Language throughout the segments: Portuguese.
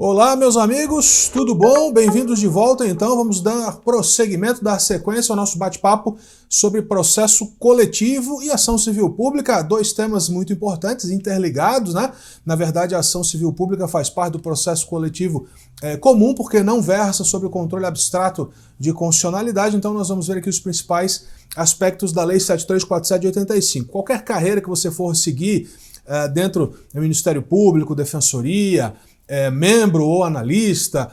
Olá, meus amigos, tudo bom? Bem-vindos de volta. Então, vamos dar prosseguimento, dar sequência ao nosso bate-papo sobre processo coletivo e ação civil pública. Dois temas muito importantes, interligados, né? Na verdade, a ação civil pública faz parte do processo coletivo comum, porque não versa sobre o controle abstrato de constitucionalidade. Então, nós vamos ver aqui os principais aspectos da Lei 7347 de 85. Qualquer carreira que você for seguir dentro do Ministério Público, Defensoria, membro ou analista,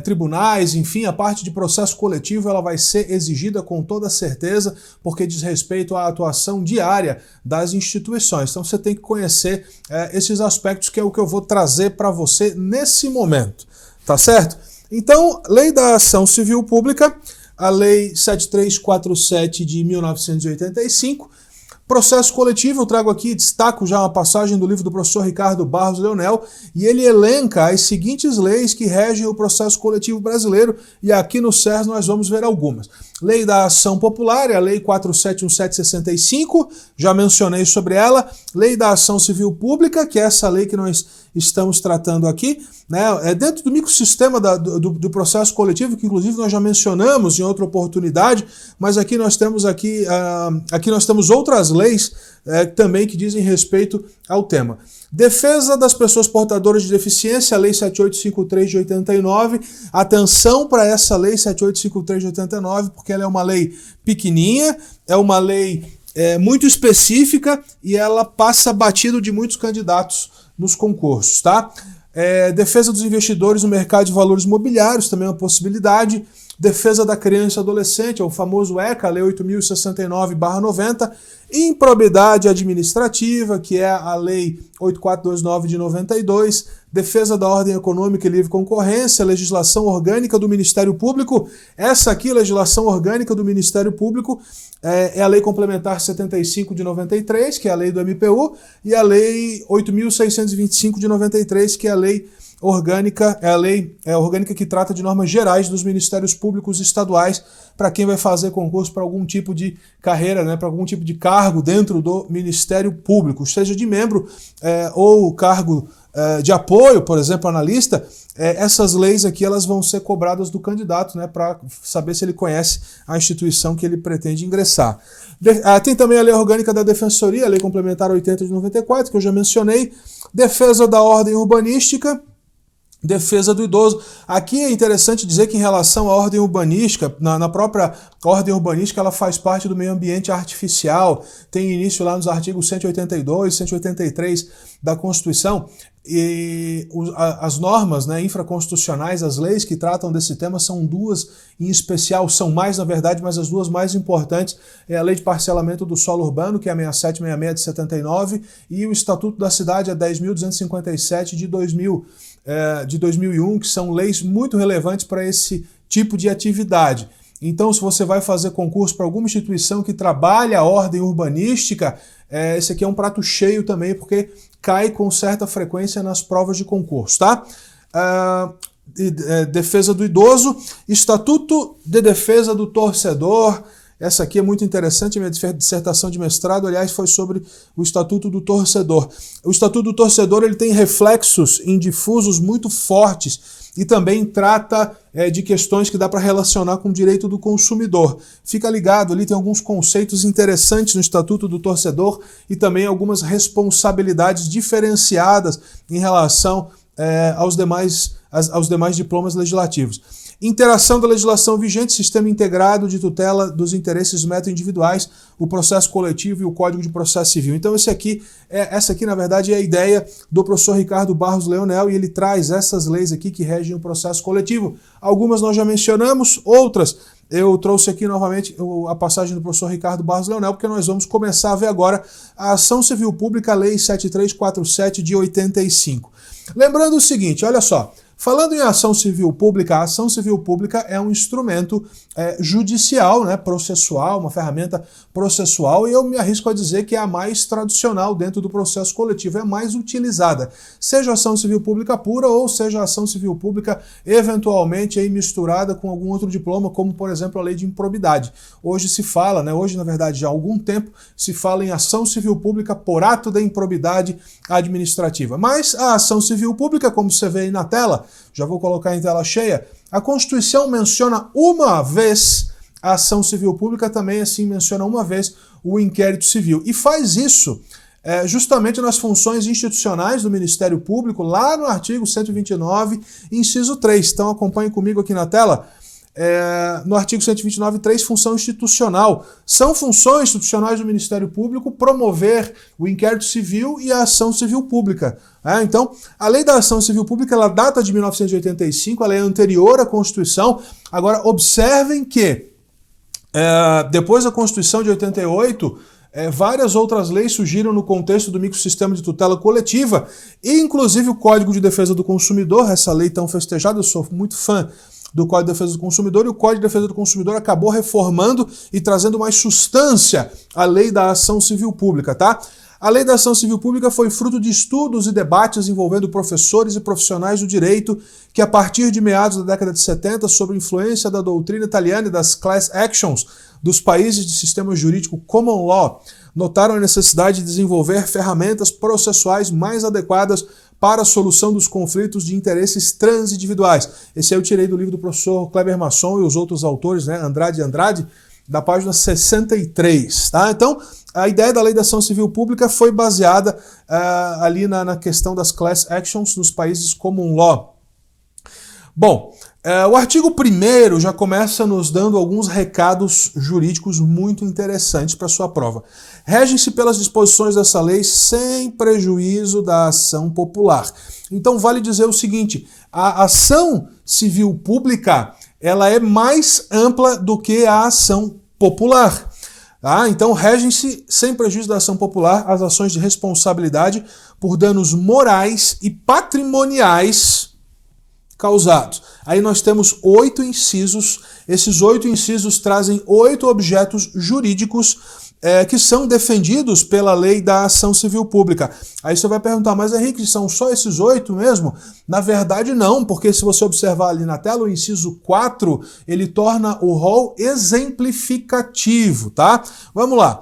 tribunais, enfim, a parte de processo coletivo ela vai ser exigida com toda certeza, porque diz respeito à atuação diária das instituições. Então você tem que conhecer esses aspectos, que é o que eu vou trazer para você nesse momento, tá certo? Então, Lei da Ação Civil Pública, a Lei 7347 de 1985, processo coletivo, eu trago aqui, destaco já uma passagem do livro do professor Ricardo Barros Leonel, e ele elenca as seguintes leis que regem o processo coletivo brasileiro, e aqui no SERS nós vamos ver algumas. Lei da Ação Popular, é a Lei 471765, já mencionei sobre ela. Lei da Ação Civil Pública, que é essa lei que nós estamos tratando aqui, né? Dentro do microsistema do processo coletivo, que inclusive nós já mencionamos em outra oportunidade, mas aqui nós temos outras leis também que dizem respeito ao tema. Defesa das pessoas portadoras de deficiência, a Lei 7853 de 89. Atenção para essa Lei 7853 de 89, porque ela é uma lei pequenininha, é uma lei muito específica e ela passa batido de muitos candidatos nos concursos, tá? Defesa dos investidores no mercado de valores imobiliários, também é uma possibilidade. Defesa da criança e adolescente, é o famoso ECA, a Lei 8.069/90. Improbidade administrativa, que é a Lei 8429 de 92. Defesa da ordem econômica e livre concorrência, legislação orgânica do Ministério Público. Essa aqui, legislação orgânica do Ministério Público, é a Lei Complementar 75 de 93, que é a lei do MPU, e a Lei 8.625 de 93, que é a lei orgânica, é a lei orgânica que trata de normas gerais dos ministérios públicos estaduais para quem vai fazer concurso para algum tipo de carreira, né, para algum tipo de cargo dentro do Ministério Público, seja de membro ou cargo de apoio, por exemplo, analista. Essas leis aqui elas vão ser cobradas do candidato, né, para saber se ele conhece a instituição que ele pretende ingressar. Tem também a Lei Orgânica da Defensoria, a Lei Complementar 80 de 94, que eu já mencionei. Defesa da ordem urbanística, defesa do idoso. Aqui é interessante dizer que em relação à ordem urbanística, na própria ordem urbanística, ela faz parte do meio ambiente artificial, tem início lá nos artigos 182, 183 da Constituição, e as normas, né, infraconstitucionais, as leis que tratam desse tema são duas em especial, são mais na verdade, mas as duas mais importantes é a Lei de Parcelamento do Solo Urbano, que é a 6766 de 79, e o Estatuto da Cidade, a 10.257 de 2001, que são leis muito relevantes para esse tipo de atividade. Então, se você vai fazer concurso para alguma instituição que trabalha a ordem urbanística, esse aqui é um prato cheio também, porque cai com certa frequência nas provas de concurso, tá? Defesa do idoso, Estatuto de Defesa do Torcedor. Essa aqui é muito interessante, minha dissertação de mestrado, aliás, foi sobre o Estatuto do Torcedor. O Estatuto do Torcedor ele tem reflexos indifusos muito fortes e também trata de questões que dá para relacionar com o direito do consumidor. Fica ligado, ali tem alguns conceitos interessantes no Estatuto do Torcedor e também algumas responsabilidades diferenciadas em relação aos demais diplomas legislativos. Interação da legislação vigente, sistema integrado de tutela dos interesses meta-individuais, o processo coletivo e o Código de Processo Civil. Então essa aqui, na verdade, é a ideia do professor Ricardo Barros Leonel, e ele traz essas leis aqui que regem o processo coletivo. Algumas nós já mencionamos, outras eu trouxe aqui novamente a passagem do professor Ricardo Barros Leonel, porque nós vamos começar a ver agora a Ação Civil Pública, a Lei 7347 de 85. Lembrando o seguinte, olha só, falando em ação civil pública, a ação civil pública é um instrumento judicial, né, processual, uma ferramenta processual, e eu me arrisco a dizer que é a mais tradicional dentro do processo coletivo, é a mais utilizada, seja ação civil pública pura ou seja ação civil pública eventualmente aí misturada com algum outro diploma, como por exemplo a lei de improbidade. Hoje se fala, né, hoje na verdade já há algum tempo, se fala em ação civil pública por ato da improbidade administrativa. Mas a ação civil pública, como você vê aí na tela, Já vou colocar em tela cheia. A Constituição menciona uma vez a ação civil pública, também assim menciona uma vez o inquérito civil. E faz isso justamente nas funções institucionais do Ministério Público, lá no artigo 129, inciso 3. Então acompanhe comigo aqui na tela. No artigo 129, 3, função institucional. São funções institucionais do Ministério Público promover o inquérito civil e a ação civil pública. Então, a lei da ação civil pública, ela data de 1985, ela é anterior à Constituição. Agora, observem que, depois da Constituição de 88, várias outras leis surgiram no contexto do microsistema de tutela coletiva, e inclusive o Código de Defesa do Consumidor, essa lei tão festejada, eu sou muito fã do Código de Defesa do Consumidor, e o Código de Defesa do Consumidor acabou reformando e trazendo mais substância à lei da ação civil pública, tá? A lei da ação civil pública foi fruto de estudos e debates envolvendo professores e profissionais do direito que, a partir de meados da década de 70, sob influência da doutrina italiana e das class actions dos países de sistema jurídico common law, notaram a necessidade de desenvolver ferramentas processuais mais adequadas para a solução dos conflitos de interesses transindividuais. Esse aí eu tirei do livro do professor Kleber Masson e os outros autores, né, Andrade, da página 63. Tá? Então, a ideia da lei da ação civil pública foi baseada ali na questão das class actions nos países common law. Bom, o artigo 1º já começa nos dando alguns recados jurídicos muito interessantes para sua prova. Regem-se pelas disposições dessa lei sem prejuízo da ação popular. Então vale dizer o seguinte, a ação civil pública, ela é mais ampla do que a ação popular. Então regem-se sem prejuízo da ação popular as ações de responsabilidade por danos morais e patrimoniais causados. Aí nós temos 8 incisos, esses 8 incisos trazem 8 objetos jurídicos que são defendidos pela lei da ação civil pública. Aí você vai perguntar, mas Henrique, são só esses 8 mesmo? Na verdade não, porque se você observar ali na tela, o inciso 4, ele torna o rol exemplificativo, tá? Vamos lá.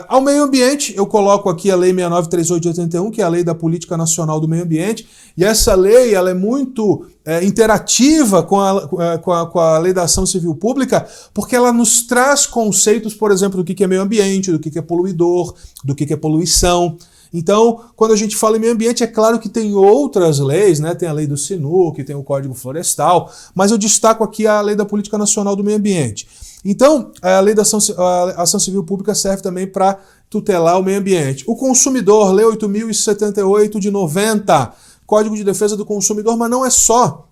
Ao meio ambiente, eu coloco aqui a Lei 6938 de 81, que é a Lei da Política Nacional do Meio Ambiente, e essa lei ela é muito interativa com a Lei da Ação Civil Pública, porque ela nos traz conceitos, por exemplo, do que é meio ambiente, do que é poluidor, do que é poluição. Então, quando a gente fala em meio ambiente, é claro que tem outras leis, né? Tem a Lei do SINUC, tem o Código Florestal, mas eu destaco aqui a Lei da Política Nacional do Meio Ambiente. Então, a lei da ação civil pública serve também para tutelar o meio ambiente. O consumidor, Lei 8.078 de 90, Código de Defesa do Consumidor, mas não é só.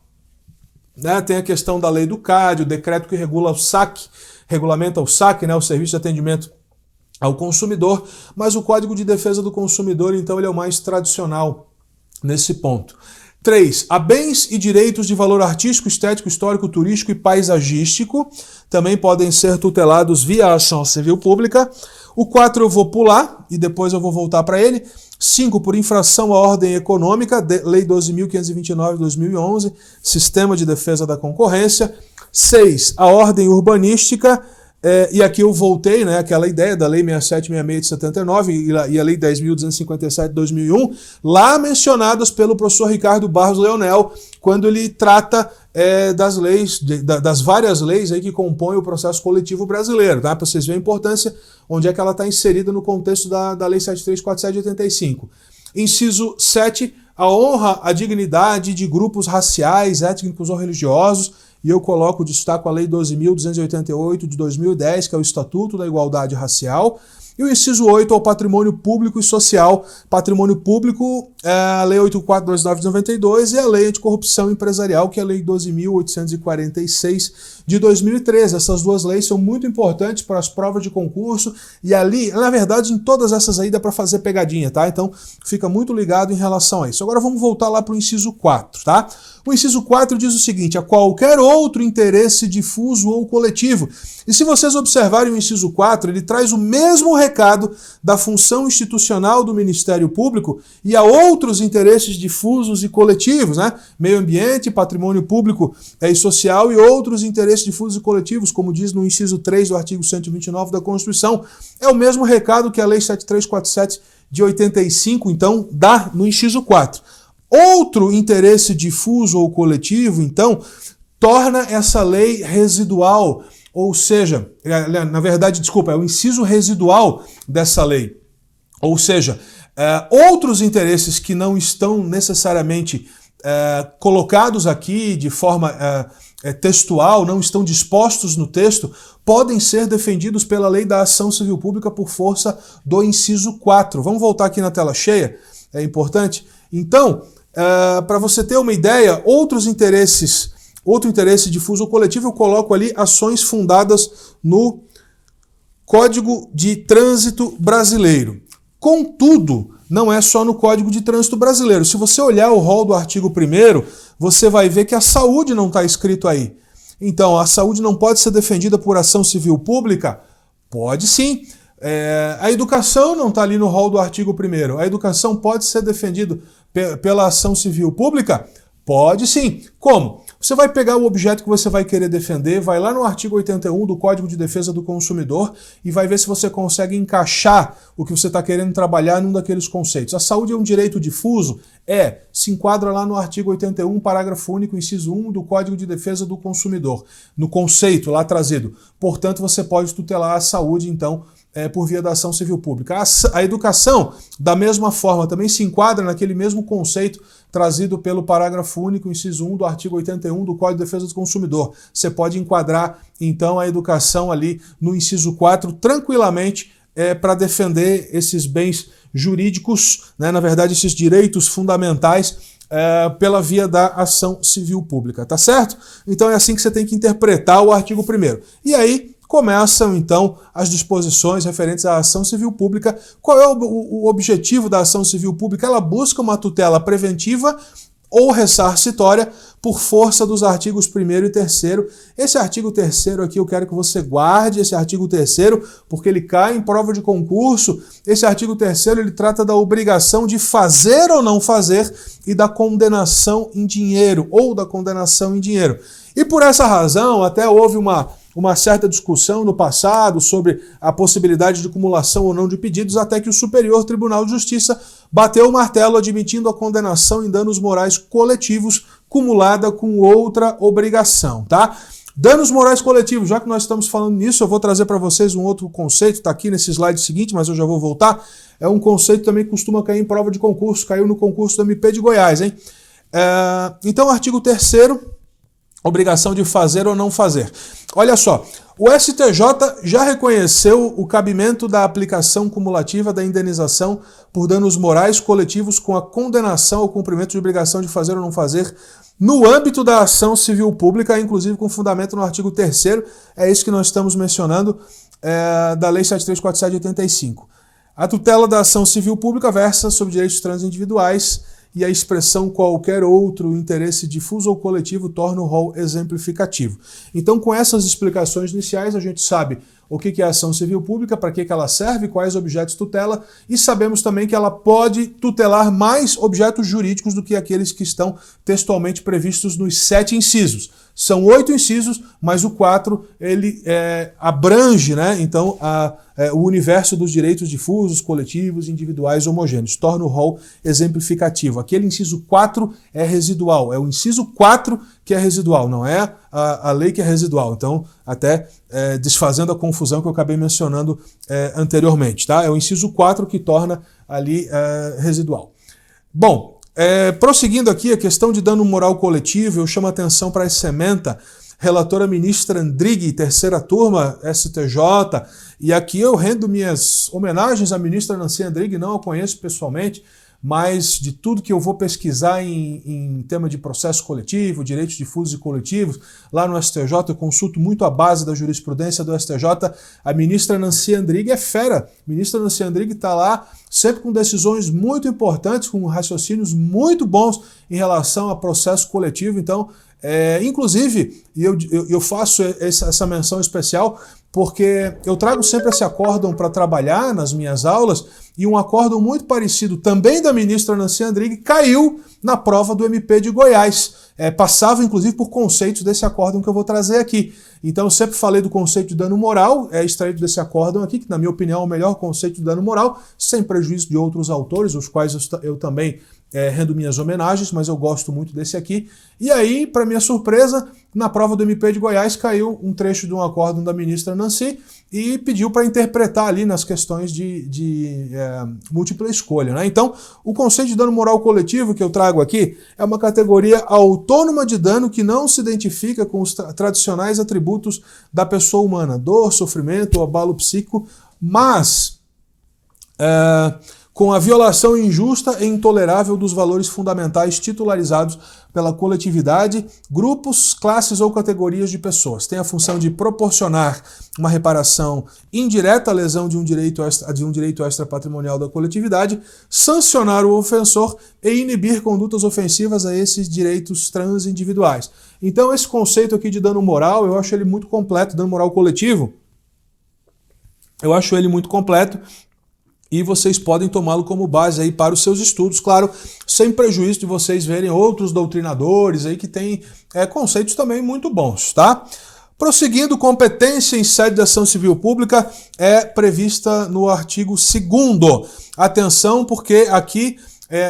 Né? Tem a questão da lei do CAD, o decreto que regula o SAC, regulamenta o SAC, né? O Serviço de Atendimento ao Consumidor, mas o Código de Defesa do Consumidor, então, ele é o mais tradicional nesse ponto. 3. Há bens e direitos de valor artístico, estético, histórico, turístico e paisagístico. Também podem ser tutelados via ação civil pública. O 4 eu vou pular e depois eu vou voltar para ele. 5. Por infração à ordem econômica, Lei 12.529 de 2011, Sistema de Defesa da Concorrência. 6. A ordem urbanística. E aqui eu voltei, né, aquela ideia da Lei 6766 de 79 e a Lei 10.257 de 2001, lá mencionadas pelo professor Ricardo Barros Leonel, quando ele trata das leis, das várias leis aí que compõem o processo coletivo brasileiro, tá? Para vocês verem a importância, onde é que ela está inserida no contexto da Lei 7347 de 85. Inciso 7, a honra à dignidade de grupos raciais, étnicos ou religiosos, e eu destaco a Lei 12.288 de 2010, que é o Estatuto da Igualdade Racial, e o inciso 8 ao patrimônio público e social. Patrimônio público é a Lei 8429 de 92 e a Lei Anticorrupção Empresarial, que é a Lei 12.846 de 2013. Essas duas leis são muito importantes para as provas de concurso e ali, na verdade, em todas essas aí dá para fazer pegadinha, tá? Então fica muito ligado em relação a isso. Agora vamos voltar lá para o inciso 4, tá? O inciso 4 diz o seguinte: a qualquer outro interesse difuso ou coletivo. E se vocês observarem o inciso 4, ele traz o mesmo recado da função institucional do Ministério Público e a outros interesses difusos e coletivos, né? Meio ambiente, patrimônio público e social e outros interesses difusos e coletivos, como diz no inciso 3 do artigo 129 da Constituição. É o mesmo recado que a Lei 7347 de 85, então, dá no inciso 4. Outro interesse difuso ou coletivo, então, torna essa lei residual, ou seja, na verdade, desculpa, é o inciso residual dessa lei. Ou seja, outros interesses que não estão necessariamente colocados aqui de forma textual, não estão dispostos no texto, podem ser defendidos pela lei da ação civil pública por força do inciso 4. Vamos voltar aqui na tela cheia, é importante. Então, para você ter uma ideia, outro interesse difuso ou coletivo, eu coloco ali ações fundadas no Código de Trânsito Brasileiro. Contudo, não é só no Código de Trânsito Brasileiro. Se você olhar o rol do artigo 1º, você vai ver que a saúde não está escrito aí. Então, a saúde não pode ser defendida por ação civil pública? Pode sim. A educação não está ali no rol do artigo 1º. A educação pode ser defendida pela ação civil pública? Pode sim. Como? Você vai pegar o objeto que você vai querer defender, vai lá no artigo 81 do Código de Defesa do Consumidor e vai ver se você consegue encaixar o que você está querendo trabalhar num daqueles conceitos. A saúde é um direito difuso? Se enquadra lá no artigo 81, parágrafo único, inciso 1 do Código de Defesa do Consumidor, no conceito lá trazido. Portanto, você pode tutelar a saúde, então, por via da ação civil pública. A educação, da mesma forma, também se enquadra naquele mesmo conceito trazido pelo parágrafo único, inciso 1 do artigo 81 do Código de Defesa do Consumidor. Você pode enquadrar, então, a educação ali no inciso 4 tranquilamente para defender esses bens jurídicos, né, na verdade, esses direitos fundamentais pela via da ação civil pública, tá certo? Então é assim que você tem que interpretar o artigo 1º. E aí começam, então, as disposições referentes à ação civil pública. Qual é o objetivo da ação civil pública? Ela busca uma tutela preventiva ou ressarcitória por força dos artigos 1º e 3º. Esse artigo 3º aqui eu quero que você guarde, esse artigo 3º, porque ele cai em prova de concurso. Esse artigo 3º ele trata da obrigação de fazer ou não fazer e da condenação em dinheiro, ou da condenação em dinheiro. E por essa razão, até houve uma certa discussão no passado sobre a possibilidade de acumulação ou não de pedidos, até que o Superior Tribunal de Justiça bateu o martelo admitindo a condenação em danos morais coletivos cumulada com outra obrigação, tá? Danos morais coletivos, já que nós estamos falando nisso, eu vou trazer para vocês um outro conceito, está aqui nesse slide seguinte, mas eu já vou voltar. É um conceito também que costuma cair em prova de concurso, caiu no concurso do MP de Goiás, hein? Então, artigo 3º, obrigação de fazer ou não fazer. Olha só, o STJ já reconheceu o cabimento da aplicação cumulativa da indenização por danos morais coletivos com a condenação ao cumprimento de obrigação de fazer ou não fazer no âmbito da ação civil pública, inclusive com fundamento no artigo 3º, é isso que nós estamos mencionando, da Lei 7347 de 85. A tutela da ação civil pública versa sobre direitos transindividuais e a expressão qualquer outro interesse difuso ou coletivo torna o rol exemplificativo. Então, com essas explicações iniciais, a gente sabe o que é a ação civil pública, para que ela serve, quais objetos tutela, e sabemos também que ela pode tutelar mais objetos jurídicos do que aqueles que estão textualmente previstos nos 7 incisos. São 8 incisos, mas o 4 ele abrange, né, então, o universo dos direitos difusos, coletivos, individuais, homogêneos. Torna o rol exemplificativo. Aquele inciso 4 é residual. É o inciso 4 que é residual, não é a lei que é residual. Então, até desfazendo a confusão que eu acabei mencionando anteriormente, tá? É o inciso 4 que torna ali residual. Bom, prosseguindo aqui a questão de dano moral coletivo, eu chamo a atenção para essa ementa, relatora ministra Andrighi, terceira turma, STJ, e aqui eu rendo minhas homenagens à ministra Nancy Andrighi, não a conheço pessoalmente, mas de tudo que eu vou pesquisar em tema de processo coletivo, direitos difusos e coletivos, lá no STJ, eu consulto muito a base da jurisprudência do STJ, a ministra Nancy Andrighi é fera. A ministra Nancy Andrighi está lá sempre com decisões muito importantes, com raciocínios muito bons em relação a processo coletivo. Então, inclusive, eu faço essa menção especial porque eu trago sempre esse acórdão para trabalhar nas minhas aulas, e um acórdão muito parecido, também da ministra Nancy Andrighi, caiu na prova do MP de Goiás. Passava, inclusive, por conceitos desse acórdão que eu vou trazer aqui. Então, eu sempre falei do conceito de dano moral, extraído desse acórdão aqui, que, na minha opinião, é o melhor conceito de dano moral, sem prejuízo de outros autores, os quais eu também rendo minhas homenagens, mas eu gosto muito desse aqui. E aí, para minha surpresa, na prova do MP de Goiás caiu um trecho de um acórdão da ministra Nancy e pediu para interpretar ali nas questões de múltipla escolha, né? Então, o conceito de dano moral coletivo que eu trago aqui é uma categoria autônoma de dano que não se identifica com os tradicionais atributos da pessoa humana, dor, sofrimento ou abalo psíquico, mas com a violação injusta e intolerável dos valores fundamentais titularizados pela coletividade, grupos, classes ou categorias de pessoas. Tem a função de proporcionar uma reparação indireta à lesão de um direito extrapatrimonial da coletividade, sancionar o ofensor e inibir condutas ofensivas a esses direitos transindividuais. Então esse conceito aqui de dano moral, eu acho ele muito completo, dano moral coletivo, eu acho ele muito completo, e vocês podem tomá-lo como base aí para os seus estudos, claro, sem prejuízo de vocês verem outros doutrinadores aí que têm conceitos também muito bons, tá? Prosseguindo, competência em sede de ação civil pública é prevista no artigo 2º. Atenção, porque aqui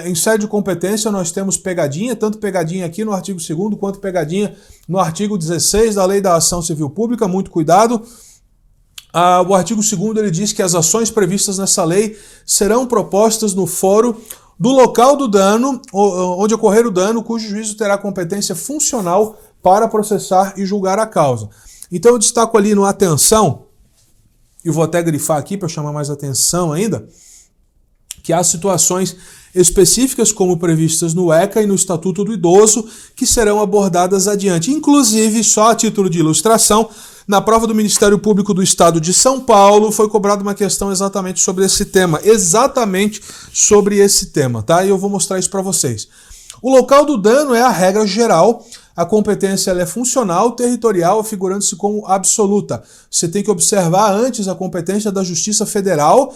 em sede de competência nós temos pegadinha, tanto pegadinha aqui no artigo 2º quanto pegadinha no artigo 16 da Lei da Ação Civil Pública, muito cuidado. O artigo 2º ele diz que as ações previstas nessa lei serão propostas no foro do local do dano, onde ocorrer o dano, cujo juízo terá competência funcional para processar e julgar a causa. Então eu destaco ali no atenção, e vou até grifar aqui para chamar mais atenção ainda, que há situações específicas como previstas no ECA e no Estatuto do Idoso que serão abordadas adiante. Inclusive, só a título de ilustração, na prova do Ministério Público do Estado de São Paulo foi cobrada uma questão exatamente sobre esse tema, tá? E eu vou mostrar isso para vocês. O local do dano é a regra geral, a competência ela é funcional, territorial, figurando-se como absoluta. Você tem que observar antes a competência da Justiça Federal,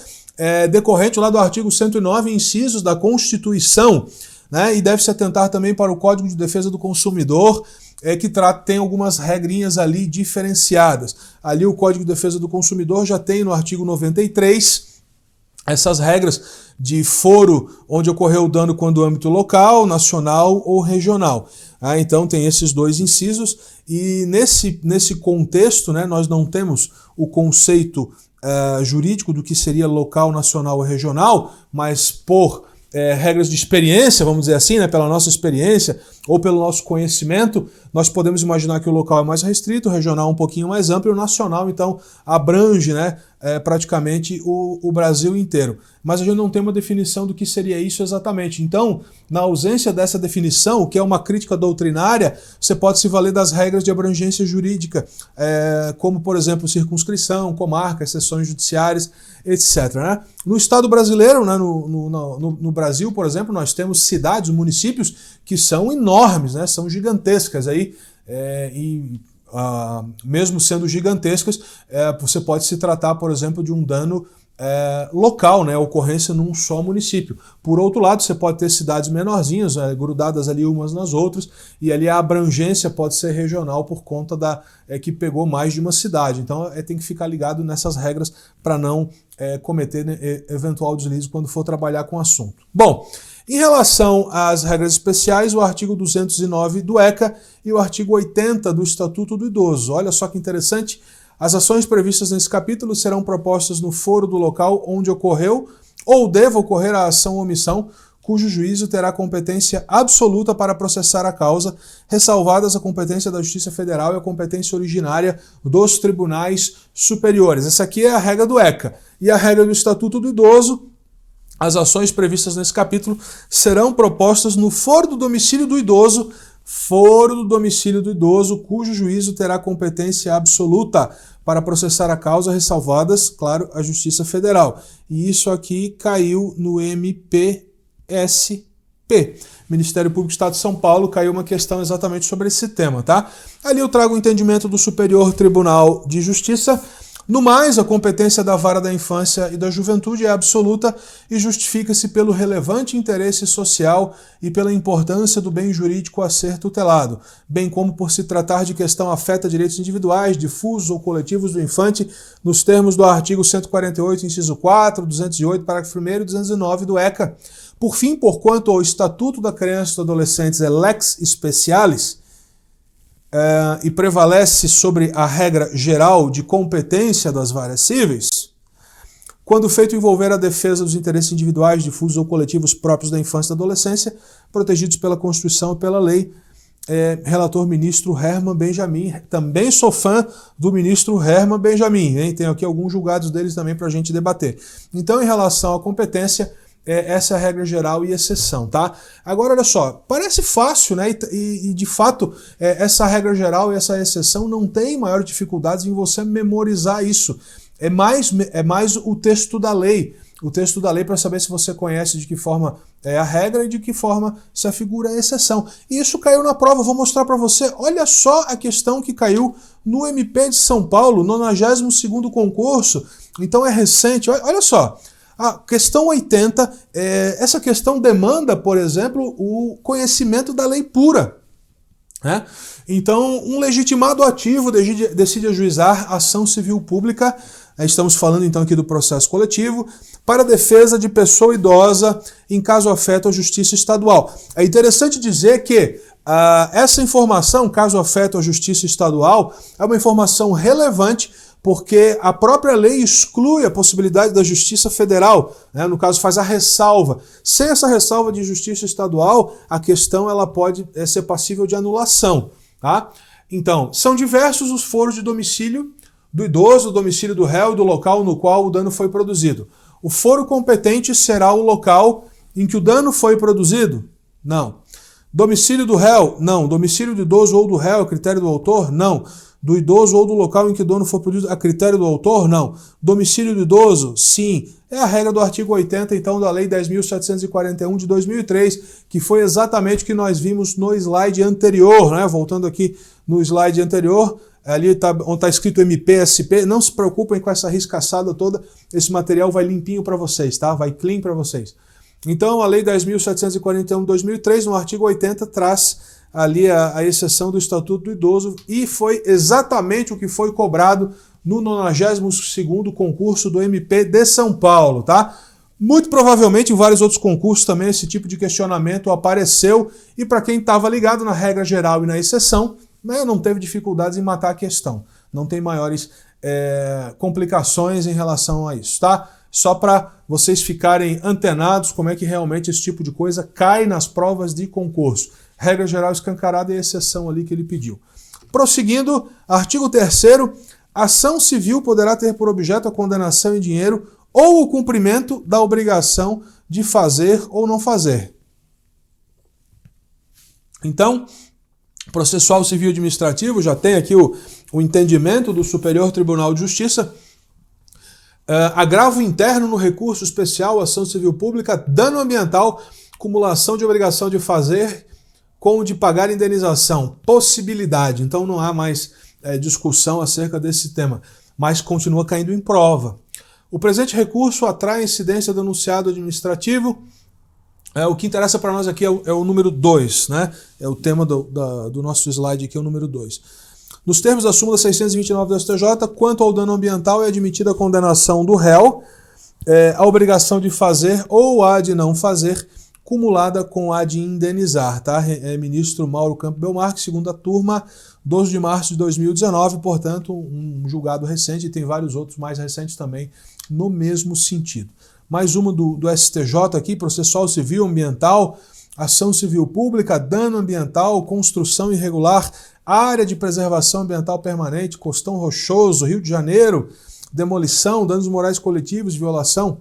decorrente lá do artigo 109, incisos da Constituição, né? E deve se atentar também para o Código de Defesa do Consumidor, que tem algumas regrinhas ali diferenciadas. Ali o Código de Defesa do Consumidor já tem no artigo 93 essas regras de foro onde ocorreu o dano quando âmbito local, nacional ou regional. Então tem esses dois incisos e nesse contexto, né, nós não temos o conceito jurídico do que seria local, nacional ou regional, mas por regras de experiência, vamos dizer assim, né, pela nossa experiência ou pelo nosso conhecimento, nós podemos imaginar que o local é mais restrito, o regional um pouquinho mais amplo e o nacional, então, abrange, né, praticamente o Brasil inteiro. Mas a gente não tem uma definição do que seria isso exatamente. Então, na ausência dessa definição, o que é uma crítica doutrinária, você pode se valer das regras de abrangência jurídica, como, por exemplo, circunscrição, comarca, seções judiciárias, etc. Né? No Estado brasileiro, né, no Brasil, por exemplo, nós temos cidades, municípios que são enormes, né, são gigantescas aí, mesmo sendo gigantescas, você pode se tratar, por exemplo, de um dano local, né, ocorrência num só município. Por outro lado, você pode ter cidades menorzinhas, grudadas ali umas nas outras, e ali a abrangência pode ser regional por conta que pegou mais de uma cidade. Então tem que ficar ligado nessas regras para não cometer eventual deslize quando for trabalhar com o assunto. Bom, em relação às regras especiais, o artigo 209 do ECA e o artigo 80 do Estatuto do Idoso. Olha só que interessante. As ações previstas nesse capítulo serão propostas no foro do local onde ocorreu ou deva ocorrer a ação ou omissão, cujo juízo terá competência absoluta para processar a causa, ressalvadas a competência da Justiça Federal e a competência originária dos tribunais superiores. Essa aqui é a regra do ECA. E a regra do Estatuto do Idoso: as ações previstas nesse capítulo serão propostas no foro do domicílio do idoso, cujo juízo terá competência absoluta para processar a causa, ressalvadas, claro, a Justiça Federal. E isso aqui caiu no MPSP. Ministério Público do Estado de São Paulo, caiu uma questão exatamente sobre esse tema, tá? Ali eu trago o entendimento do Superior Tribunal de Justiça. No mais, a competência da Vara da Infância e da Juventude é absoluta e justifica-se pelo relevante interesse social e pela importância do bem jurídico a ser tutelado, bem como por se tratar de questão afeta direitos individuais, difusos ou coletivos do infante, nos termos do artigo 148, inciso 4, 208, parágrafo 1º e 209 do ECA. Por fim, porquanto o Estatuto da Criança e do Adolescente é lex specialis e prevalece sobre a regra geral de competência das varas cíveis, quando o feito envolver a defesa dos interesses individuais, difusos ou coletivos próprios da infância e da adolescência, protegidos pela Constituição e pela lei, relator ministro Herman Benjamin. Também sou fã do ministro Herman Benjamin, hein? Tenho aqui alguns julgados deles também para a gente debater. Então, em relação à competência, essa é a regra geral e exceção, tá? Agora, olha só, parece fácil, né? E de fato, essa regra geral e essa exceção não tem maiores dificuldades em você memorizar isso. É mais o texto da lei. O texto da lei para saber se você conhece de que forma é a regra e de que forma se afigura a exceção. E isso caiu na prova, vou mostrar para você. Olha só a questão que caiu no MP de São Paulo, 92º concurso. Então é recente, olha só. A questão 80, essa questão demanda, por exemplo, o conhecimento da lei pura. Né? Então, um legitimado ativo decide ajuizar ação civil pública, estamos falando então aqui do processo coletivo, para defesa de pessoa idosa em caso afeta a justiça estadual. É interessante dizer que essa informação, caso afeta a justiça estadual, é uma informação relevante porque a própria lei exclui a possibilidade da justiça federal, né? No caso faz a ressalva. Sem essa ressalva de justiça estadual, a questão ela pode ser passível de anulação. Tá? Então, são diversos os foros de domicílio do idoso, do domicílio do réu e do local no qual o dano foi produzido. O foro competente será o local em que o dano foi produzido? Não. Domicílio do réu? Não. Domicílio do idoso ou do réu, a critério do autor? Não. Do idoso ou do local em que o dano foi produzido, a critério do autor? Não. Domicílio do idoso? Sim. É a regra do artigo 80, então, da Lei 10.741 de 2003, que foi exatamente o que nós vimos no slide anterior, né? Voltando aqui no slide anterior, ali onde está escrito MPSP, não se preocupem com essa riscaçada toda, esse material vai limpinho para vocês, tá? Vai clean para vocês. Então, a Lei 10.741 de 2003, no artigo 80, traz ali a exceção do Estatuto do Idoso e foi exatamente o que foi cobrado no 92º concurso do MP de São Paulo, tá? Muito provavelmente em vários outros concursos também esse tipo de questionamento apareceu e para quem estava ligado na regra geral e na exceção, né, não teve dificuldades em matar a questão. Não tem maiores complicações em relação a isso, tá? Só para vocês ficarem antenados como é que realmente esse tipo de coisa cai nas provas de concurso. Regra geral escancarada e exceção ali que ele pediu. Prosseguindo, artigo 3º, ação civil poderá ter por objeto a condenação em dinheiro ou o cumprimento da obrigação de fazer ou não fazer. Então, processual civil administrativo, já tem aqui o entendimento do Superior Tribunal de Justiça, agravo interno no recurso especial, ação civil pública, dano ambiental, cumulação de obrigação de fazer com o de pagar indenização, possibilidade. Então não há mais discussão acerca desse tema, mas continua caindo em prova. O presente recurso atrai incidência do enunciado administrativo. O que interessa para nós aqui é o número 2, né? É o tema do nosso slide aqui, é o número 2. Nos termos da súmula 629 do STJ, quanto ao dano ambiental é admitida a condenação do réu, a obrigação de fazer ou a de não fazer, cumulada com a de indenizar, tá? Ministro Mauro Campo Belmarque, segunda turma, 12 de março de 2019, portanto, um julgado recente, e tem vários outros mais recentes também no mesmo sentido. Mais uma do STJ aqui, processual civil ambiental, ação civil pública, dano ambiental, construção irregular, área de preservação ambiental permanente, Costão Rochoso, Rio de Janeiro, demolição, danos morais coletivos, violação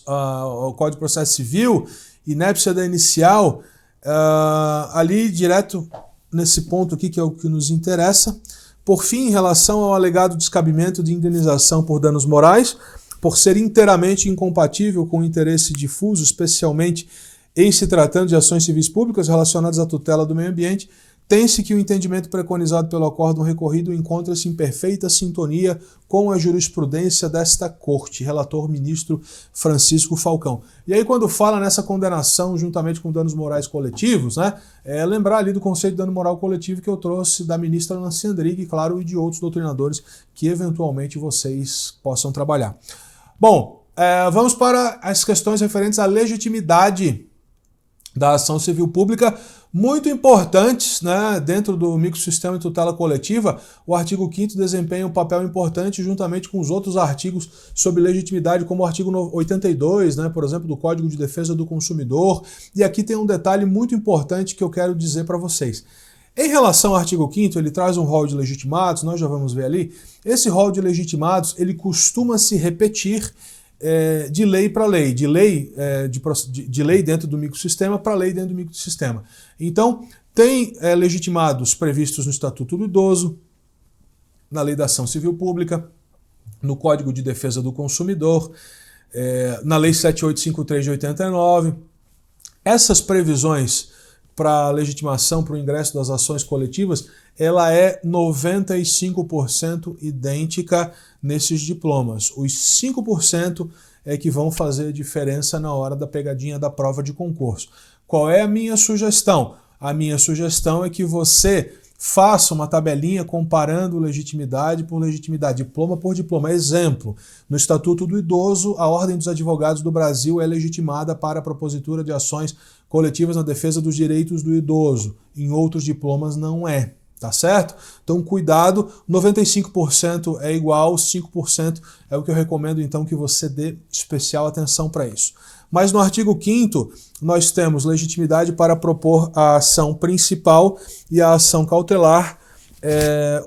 ao Código de Processo Civil, inépcia da inicial, ali direto nesse ponto aqui que é o que nos interessa. Por fim, em relação ao alegado descabimento de indenização por danos morais, por ser inteiramente incompatível com o interesse difuso, especialmente em se tratando de ações civis públicas relacionadas à tutela do meio ambiente, tem-se que o entendimento preconizado pelo acórdão recorrido encontra-se em perfeita sintonia com a jurisprudência desta Corte, relator ministro Francisco Falcão. E aí quando fala nessa condenação juntamente com danos morais coletivos, né, lembrar ali do conceito de dano moral coletivo que eu trouxe da ministra Nancy Andrighi, claro, e de outros doutrinadores que eventualmente vocês possam trabalhar. Bom, Vamos para as questões referentes à legitimidade da ação civil pública, muito importantes, né? Dentro do microsistema de tutela coletiva, o artigo 5º desempenha um papel importante juntamente com os outros artigos sobre legitimidade, como o artigo 82, né? Por exemplo, do Código de Defesa do Consumidor. E aqui tem um detalhe muito importante que eu quero dizer para vocês. Em relação ao artigo 5º, ele traz um rol de legitimados, nós já vamos ver ali. Esse rol de legitimados, ele costuma se repetir de lei para lei, de lei dentro do microsistema para lei dentro do microsistema. Então, tem legitimados previstos no Estatuto do Idoso, na Lei da Ação Civil Pública, no Código de Defesa do Consumidor, na Lei 7853 de 89. Essas previsões para legitimação, para o ingresso das ações coletivas, ela é 95% idêntica nesses diplomas. Os 5% é que vão fazer diferença na hora da pegadinha da prova de concurso. Qual é a minha sugestão? A minha sugestão é que você faça uma tabelinha comparando legitimidade por legitimidade, diploma por diploma. Exemplo, no Estatuto do Idoso, a Ordem dos Advogados do Brasil é legitimada para a propositura de ações coletivas na defesa dos direitos do idoso. Em outros diplomas não é. Tá certo? Então, cuidado, 95% é igual, 5% é o que eu recomendo, então, que você dê especial atenção para isso. Mas no artigo 5º, nós temos legitimidade para propor a ação principal e a ação cautelar,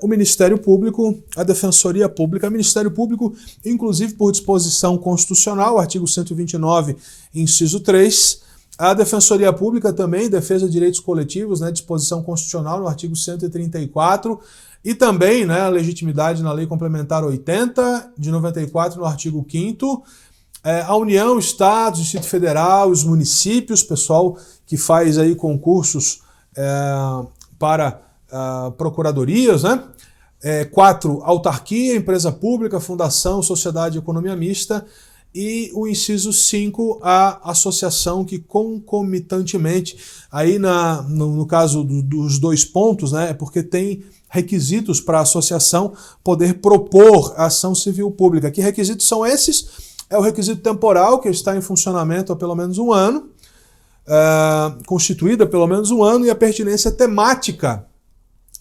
o Ministério Público, a Defensoria Pública. O Ministério Público, inclusive por disposição constitucional, artigo 129, inciso 3, a Defensoria Pública também, defesa de direitos coletivos, né, disposição constitucional no artigo 134, e também, né, a legitimidade na Lei Complementar 80, de 94, no artigo 5º, a União, Estados, Distrito Federal, os municípios, pessoal que faz aí concursos para procuradorias, né? 4, autarquia, empresa pública, fundação, sociedade e economia mista. E o inciso 5, a associação que concomitantemente, aí no caso dos dois pontos, né, é porque tem requisitos para a associação poder propor ação civil pública. Que requisitos são esses? É o requisito temporal, que está em funcionamento há pelo menos um ano, constituída há pelo menos um ano, e a pertinência temática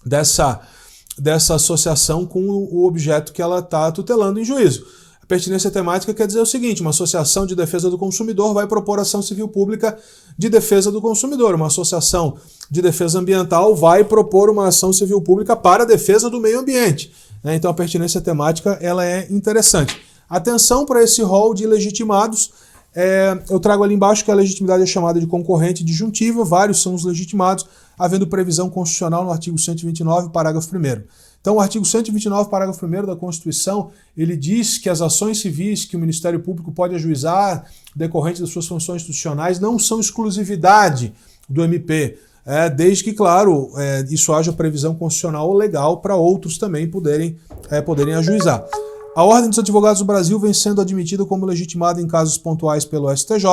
dessa associação com o objeto que ela está tutelando em juízo. Pertinência temática quer dizer o seguinte: uma associação de defesa do consumidor vai propor ação civil pública de defesa do consumidor. Uma associação de defesa ambiental vai propor uma ação civil pública para a defesa do meio ambiente. Então a pertinência temática ela é interessante. Atenção para esse rol de legitimados. Eu trago ali embaixo que a legitimidade é chamada de concorrente disjuntiva, vários são os legitimados, havendo previsão constitucional no artigo 129, parágrafo 1º. Então, o artigo 129, parágrafo 1º da Constituição, ele diz que as ações civis que o Ministério Público pode ajuizar decorrentes das suas funções institucionais não são exclusividade do MP, desde que, claro, isso haja previsão constitucional ou legal para outros também poderem ajuizar. A Ordem dos Advogados do Brasil vem sendo admitida como legitimada em casos pontuais pelo STJ,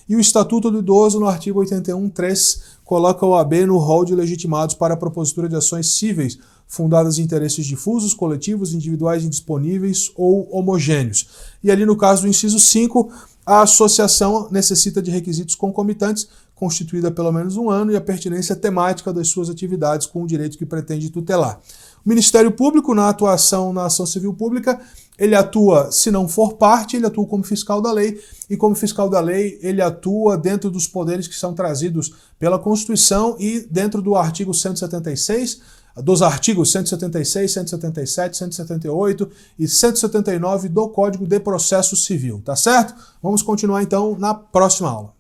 e o Estatuto do Idoso, no artigo 81.3, coloca o OAB no rol de legitimados para a propositura de ações cíveis fundadas em interesses difusos, coletivos, individuais, indisponíveis ou homogêneos. E ali no caso do inciso 5, a associação necessita de requisitos concomitantes, constituída há pelo menos um ano, e a pertinência temática das suas atividades com o direito que pretende tutelar. O Ministério Público, na atuação na ação civil pública, ele atua, se não for parte, ele atua como fiscal da lei, e como fiscal da lei, ele atua dentro dos poderes que são trazidos pela Constituição e dentro do artigo 176, dos artigos 176, 177, 178 e 179 do Código de Processo Civil, tá certo? Vamos continuar então na próxima aula.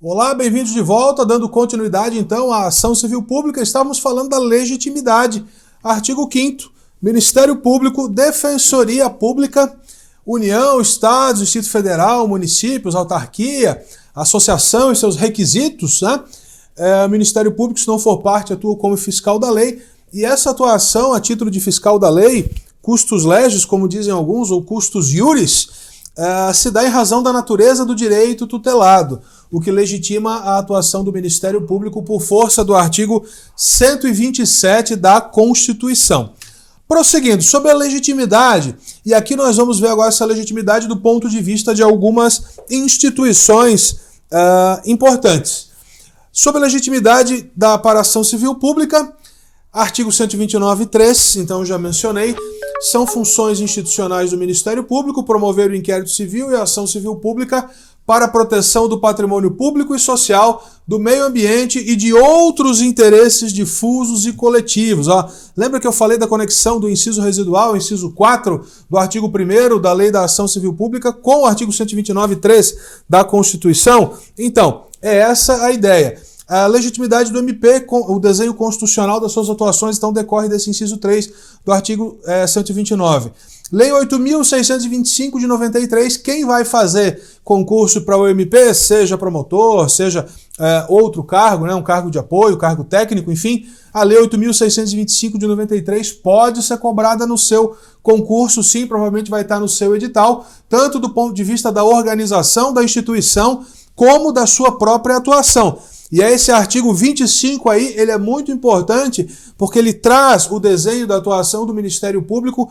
Olá, bem-vindos de volta, dando continuidade então à ação civil pública. Estávamos falando da legitimidade. Artigo 5º, Ministério Público, Defensoria Pública, União, Estados, Distrito Federal, municípios, autarquia, associação e seus requisitos, né? O Ministério Público, se não for parte, atua como fiscal da lei, e essa atuação a título de fiscal da lei, custos legis, como dizem alguns, ou custos iuris, se dá em razão da natureza do direito tutelado, o que legitima a atuação do Ministério Público por força do artigo 127 da Constituição. Prosseguindo, sobre a legitimidade, e aqui nós vamos ver agora essa legitimidade do ponto de vista de algumas instituições importantes. Sobre a legitimidade para a ação civil pública, artigo 129.3, então já mencionei, são funções institucionais do Ministério Público promover o inquérito civil e a ação civil pública para a proteção do patrimônio público e social, do meio ambiente e de outros interesses difusos e coletivos. Lembra que eu falei da conexão do inciso residual, inciso 4 do artigo 1º da Lei da Ação Civil Pública com o artigo 129.3 da Constituição? Então, é essa a ideia. A legitimidade do MP, o desenho constitucional das suas atuações, então decorre desse inciso 3 do artigo 129. Lei 8.625 de 93, quem vai fazer concurso para o MP, seja promotor, seja outro cargo, né, um cargo de apoio, cargo técnico, enfim, a Lei 8.625 de 93 pode ser cobrada no seu concurso, sim, provavelmente vai estar no seu edital, tanto do ponto de vista da organização da instituição, como da sua própria atuação. E esse artigo 25 aí, ele é muito importante, porque ele traz o desenho da atuação do Ministério Público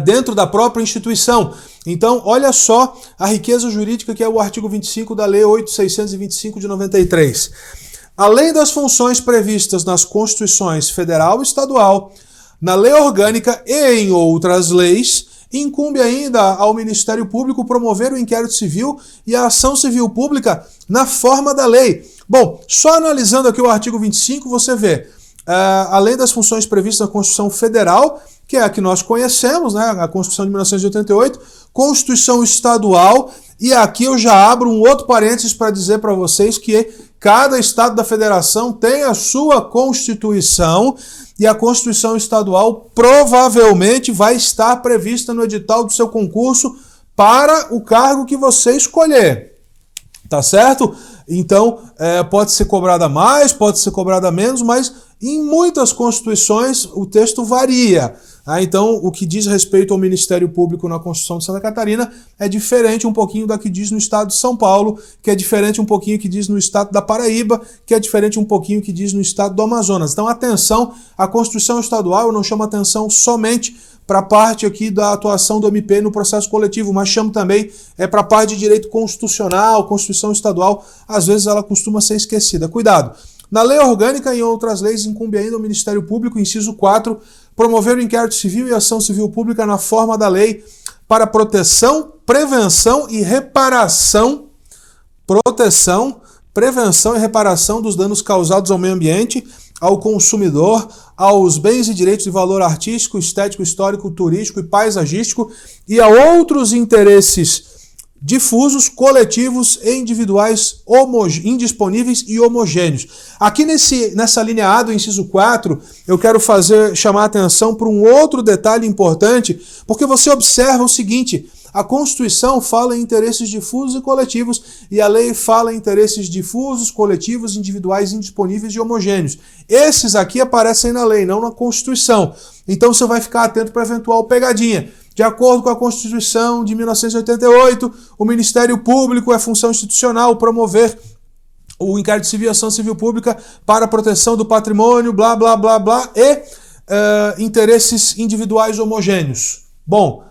dentro da própria instituição. Então, olha só a riqueza jurídica que é o artigo 25 da Lei 8.625 de 93. Além das funções previstas nas Constituições Federal e Estadual, na Lei Orgânica e em outras leis, incumbe ainda ao Ministério Público promover o inquérito civil e a ação civil pública na forma da lei. Bom, só analisando aqui o artigo 25, você vê, além das funções previstas na Constituição Federal, que é a que nós conhecemos, né, a Constituição de 1988, Constituição Estadual, e aqui eu já abro um outro parênteses para dizer para vocês que cada estado da federação tem a sua Constituição, e a Constituição Estadual provavelmente vai estar prevista no edital do seu concurso para o cargo que você escolher. Tá certo? Então, pode ser cobrada mais, pode ser cobrada menos, mas em muitas constituições o texto varia. Então, o que diz respeito ao Ministério Público na Constituição de Santa Catarina é diferente um pouquinho da que diz no estado de São Paulo, que é diferente um pouquinho que diz no estado da Paraíba, que é diferente um pouquinho que diz no estado do Amazonas. Então, atenção, a Constituição Estadual, eu não chamo atenção somente para a parte aqui da atuação do MP no processo coletivo, mas chamo também para a parte de direito constitucional, Constituição Estadual, às vezes ela costuma ser esquecida. Cuidado! Na lei orgânica e em outras leis incumbe ainda ao Ministério Público, inciso 4, promover o inquérito civil e ação civil pública na forma da lei para proteção, prevenção e reparação, prevenção e reparação dos danos causados ao meio ambiente, ao consumidor, aos bens e direitos de valor artístico, estético, histórico, turístico e paisagístico e a outros interesses difusos, coletivos e individuais indisponíveis e homogêneos. Aqui nessa linha A do inciso 4, eu quero chamar a atenção para um outro detalhe importante, porque você observa o seguinte, a Constituição fala em interesses difusos e coletivos e a lei fala em interesses difusos, coletivos, individuais, indisponíveis e homogêneos. Esses aqui aparecem na lei, não na Constituição. Então você vai ficar atento para eventual pegadinha. De acordo com a Constituição de 1988, o Ministério Público é função institucional promover o inquérito civil e ação civil pública para a proteção do patrimônio, blá, blá, blá, blá, e interesses individuais homogêneos. Bom,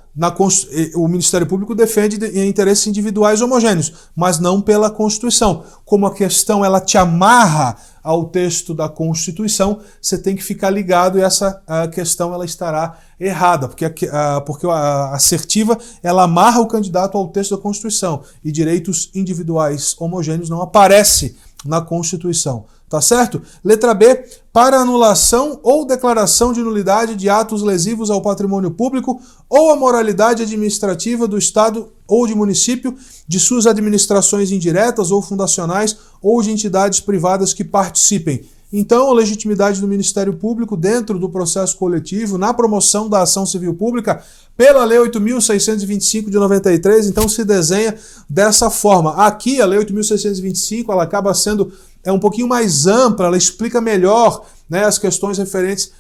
o Ministério Público defende interesses individuais homogêneos, mas não pela Constituição. Como a questão ela te amarra ao texto da Constituição, você tem que ficar ligado e essa questão ela estará errada, porque a assertiva ela amarra o candidato ao texto da Constituição e direitos individuais homogêneos não aparece na Constituição. Tá certo? Letra B, para anulação ou declaração de nulidade de atos lesivos ao patrimônio público ou à moralidade administrativa do Estado ou de município, de suas administrações indiretas ou fundacionais ou de entidades privadas que participem. Então, a legitimidade do Ministério Público dentro do processo coletivo, na promoção da ação civil pública, pela Lei 8.625 de 93, então se desenha dessa forma. Aqui, a Lei 8.625, ela acaba sendo um pouquinho mais ampla, ela explica melhor, né, as questões referentes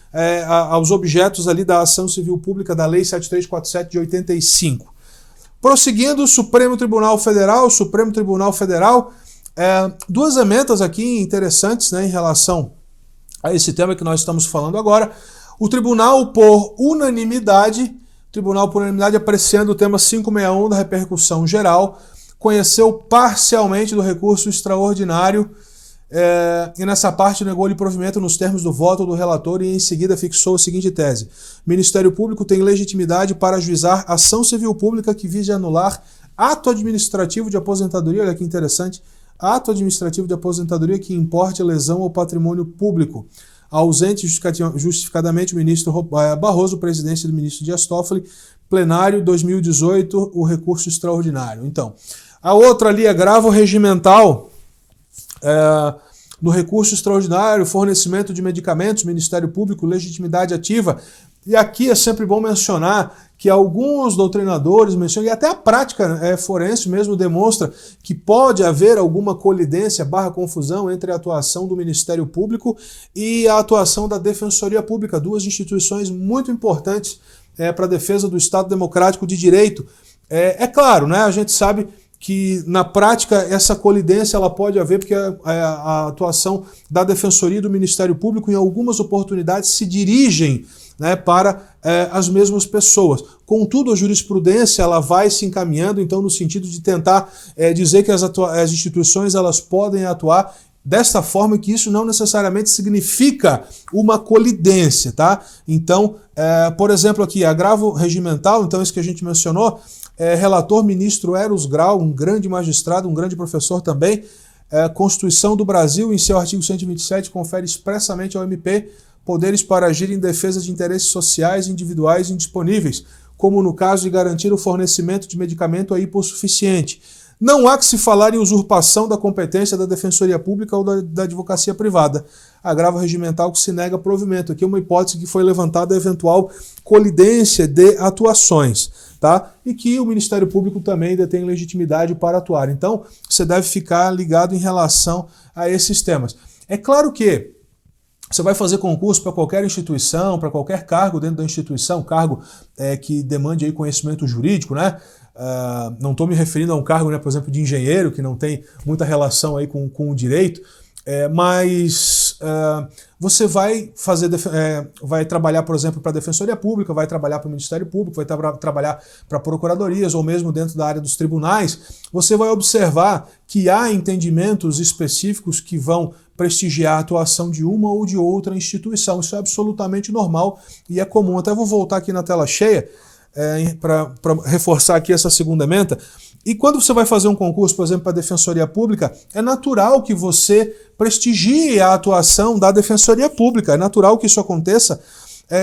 aos objetos ali da ação civil pública da Lei 7347 de 85. Prosseguindo, Supremo Tribunal Federal, duas emendas aqui interessantes, né, em relação a esse tema que nós estamos falando agora. O tribunal, por unanimidade, apreciando o tema 561 da repercussão geral, conheceu parcialmente do recurso extraordinário e nessa parte negou-lhe provimento nos termos do voto do relator e em seguida fixou a seguinte tese: o Ministério Público tem legitimidade para ajuizar ação civil pública que vise anular ato administrativo de aposentadoria, olha que interessante, ato administrativo de aposentadoria que importe lesão ao patrimônio público. Ausente justificadamente o ministro Barroso, presidência do ministro Dias Toffoli, plenário 2018, o recurso extraordinário. Então, a outra ali, agravo regimental no recurso extraordinário, fornecimento de medicamentos, Ministério Público, legitimidade ativa. E aqui é sempre bom mencionar que alguns doutrinadores mencionam, e até a prática forense mesmo demonstra que pode haver alguma colidência / confusão entre a atuação do Ministério Público e a atuação da Defensoria Pública, duas instituições muito importantes para a defesa do Estado Democrático de Direito. É claro, né, a gente sabe que na prática essa colidência ela pode haver porque a atuação da Defensoria e do Ministério Público em algumas oportunidades se dirigem, né, para as mesmas pessoas. Contudo, a jurisprudência ela vai se encaminhando então no sentido de tentar dizer que as instituições elas podem atuar desta forma, que isso não necessariamente significa uma colidência, tá? Então, por exemplo aqui, agravo regimental, então isso que a gente mencionou, relator ministro Eros Grau, um grande magistrado, um grande professor também, Constituição do Brasil, em seu artigo 127, confere expressamente ao MP poderes para agir em defesa de interesses sociais individuais indisponíveis, como no caso de garantir o fornecimento de medicamento a hipossuficiente. Não há que se falar em usurpação da competência da Defensoria Pública ou da advocacia privada. Agravo regimental que se nega provimento. Aqui é uma hipótese que foi levantada a eventual colidência de atuações, tá? E que o Ministério Público também detém legitimidade para atuar. Então, você deve ficar ligado em relação a esses temas. É claro que você vai fazer concurso para qualquer instituição, para qualquer cargo dentro da instituição, cargo que demande aí conhecimento jurídico, né? Não estou me referindo a um cargo, né, por exemplo, de engenheiro, que não tem muita relação aí com o direito, mas você vai vai trabalhar, por exemplo, para a Defensoria Pública, vai trabalhar para o Ministério Público, vai trabalhar para procuradorias ou mesmo dentro da área dos tribunais. Você vai observar que há entendimentos específicos que vão prestigiar a atuação de uma ou de outra instituição. Isso é absolutamente normal e é comum. Até vou voltar aqui na tela cheia para reforçar aqui essa segunda ementa. E quando você vai fazer um concurso, por exemplo, para a Defensoria Pública, é natural que você prestigie a atuação da Defensoria Pública. É natural que isso aconteça.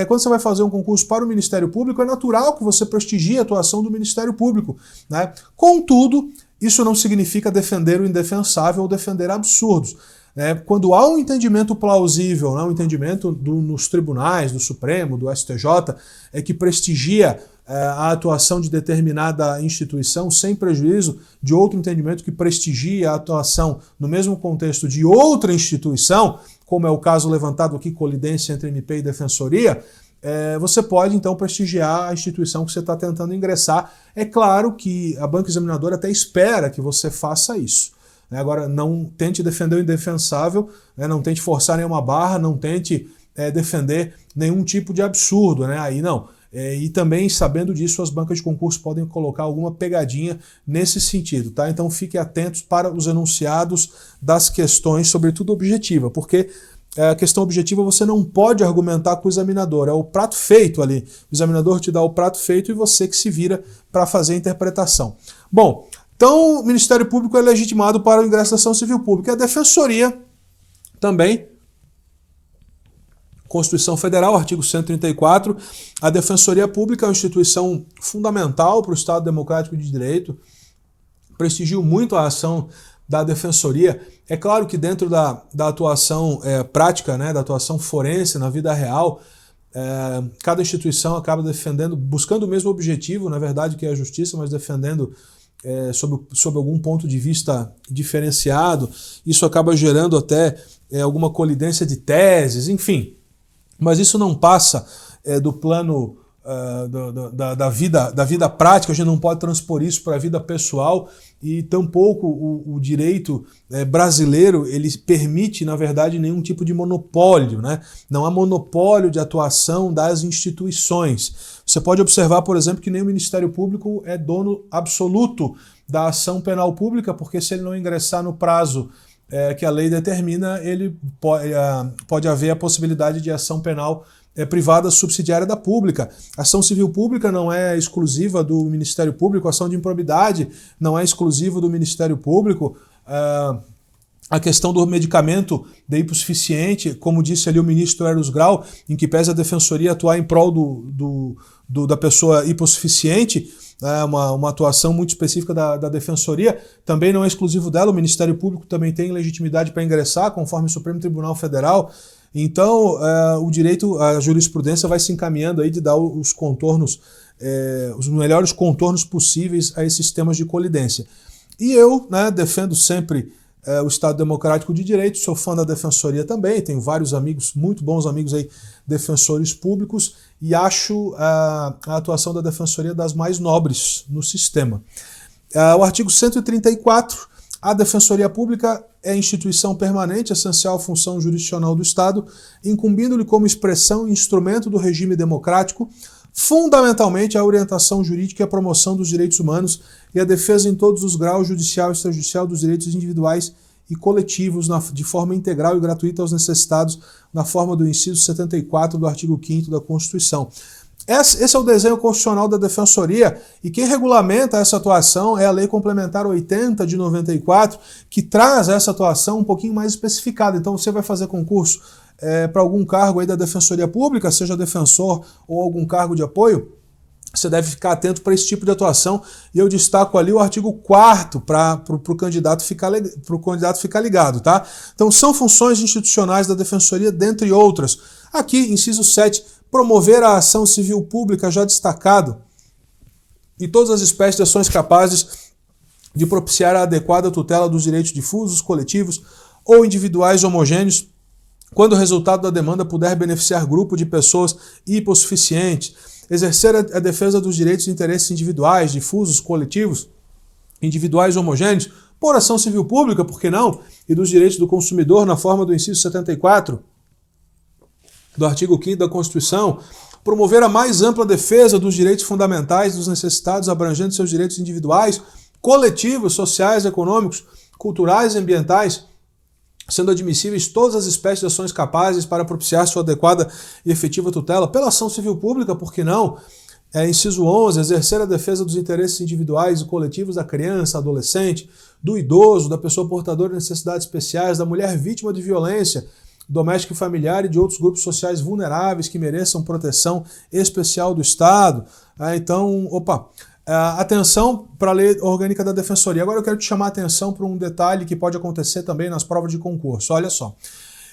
Quando você vai fazer um concurso para o Ministério Público, é natural que você prestigie a atuação do Ministério Público, né? Contudo, isso não significa defender o indefensável ou defender absurdos. Quando há um entendimento plausível, né, um entendimento nos tribunais, do Supremo, do STJ, que prestigia a atuação de determinada instituição sem prejuízo de outro entendimento que prestigia a atuação no mesmo contexto de outra instituição, como é o caso levantado aqui, colidência entre MP e Defensoria, você pode então prestigiar a instituição que você está tentando ingressar. É claro que a banca examinadora até espera que você faça isso. Agora, não tente defender o indefensável, não tente forçar nenhuma barra, não tente defender nenhum tipo de absurdo, né? Aí não. E também, sabendo disso, as bancas de concurso podem colocar alguma pegadinha nesse sentido, tá? Então fiquem atentos para os enunciados das questões, sobretudo objetiva, porque a questão objetiva você não pode argumentar com o examinador, é o prato feito ali. O examinador te dá o prato feito e você que se vira para fazer a interpretação. Bom, então o Ministério Público é legitimado para o ingresso da ação civil pública. A Defensoria também, Constituição Federal, artigo 134, a Defensoria Pública é uma instituição fundamental para o Estado Democrático de Direito, prestigio muito a ação da Defensoria. É claro que dentro da atuação prática, né, da atuação forense na vida real, cada instituição acaba defendendo, buscando o mesmo objetivo, na verdade, que é a justiça, mas defendendo sob algum ponto de vista diferenciado. Isso acaba gerando até alguma colidência de teses, enfim. Mas isso não passa do plano da vida prática, a gente não pode transpor isso para a vida pessoal, e tampouco o direito brasileiro ele permite, na verdade, nenhum tipo de monopólio, né? Não há monopólio de atuação das instituições. Você pode observar, por exemplo, que nem o Ministério Público é dono absoluto da ação penal pública, porque se ele não ingressar no prazo que a lei determina, ele pode haver a possibilidade de ação penal privada subsidiária da pública. A ação civil pública não é exclusiva do Ministério Público, a ação de improbidade não é exclusiva do Ministério Público. A questão do medicamento de hipossuficiente, como disse ali o ministro Eros Grau, em que pese a defensoria atuar em prol da pessoa hipossuficiente, uma atuação muito específica da defensoria, também não é exclusivo dela, o Ministério Público também tem legitimidade para ingressar, conforme o Supremo Tribunal Federal. Então, o direito, a jurisprudência vai se encaminhando aí de dar os contornos, os melhores contornos possíveis a esses temas de colidência. E eu, né, defendo sempre o Estado Democrático de Direito, sou fã da defensoria também, tenho vários amigos, muito bons amigos aí, defensores públicos, e acho a atuação da defensoria das mais nobres no sistema. O artigo 134, a Defensoria Pública é instituição permanente, essencial à função jurisdicional do Estado, incumbindo-lhe como expressão e instrumento do regime democrático, fundamentalmente a orientação jurídica e a promoção dos direitos humanos e a defesa em todos os graus, judicial e extrajudicial, dos direitos individuais e coletivos de forma integral e gratuita aos necessitados, na forma do inciso 74 do artigo 5º da Constituição. Esse é o desenho constitucional da Defensoria, e quem regulamenta essa atuação é a Lei Complementar 80 de 94, que traz essa atuação um pouquinho mais especificada. Então você vai fazer concurso para algum cargo aí da Defensoria Pública, seja defensor ou algum cargo de apoio, você deve ficar atento para esse tipo de atuação, e eu destaco ali o artigo 4º para o candidato ficar ligado, tá? Então são funções institucionais da Defensoria, dentre outras. Aqui, inciso 7, promover a ação civil pública já destacado e todas as espécies de ações capazes de propiciar a adequada tutela dos direitos difusos, coletivos ou individuais homogêneos, quando o resultado da demanda puder beneficiar grupo de pessoas hipossuficientes, exercer a defesa dos direitos e interesses individuais, difusos, coletivos, individuais homogêneos, por ação civil pública, por que não? E dos direitos do consumidor na forma do inciso 74 do artigo 5º da Constituição, promover a mais ampla defesa dos direitos fundamentais dos necessitados, abrangendo seus direitos individuais, coletivos, sociais, econômicos, culturais e ambientais, sendo admissíveis todas as espécies de ações capazes para propiciar sua adequada e efetiva tutela pela ação civil pública, por que não? Inciso 11, exercer a defesa dos interesses individuais e coletivos da criança, adolescente, do idoso, da pessoa portadora de necessidades especiais, da mulher vítima de violência doméstica e familiar e de outros grupos sociais vulneráveis que mereçam proteção especial do Estado. Então, atenção para a Lei Orgânica da Defensoria. Agora eu quero te chamar a atenção para um detalhe que pode acontecer também nas provas de concurso. Olha só.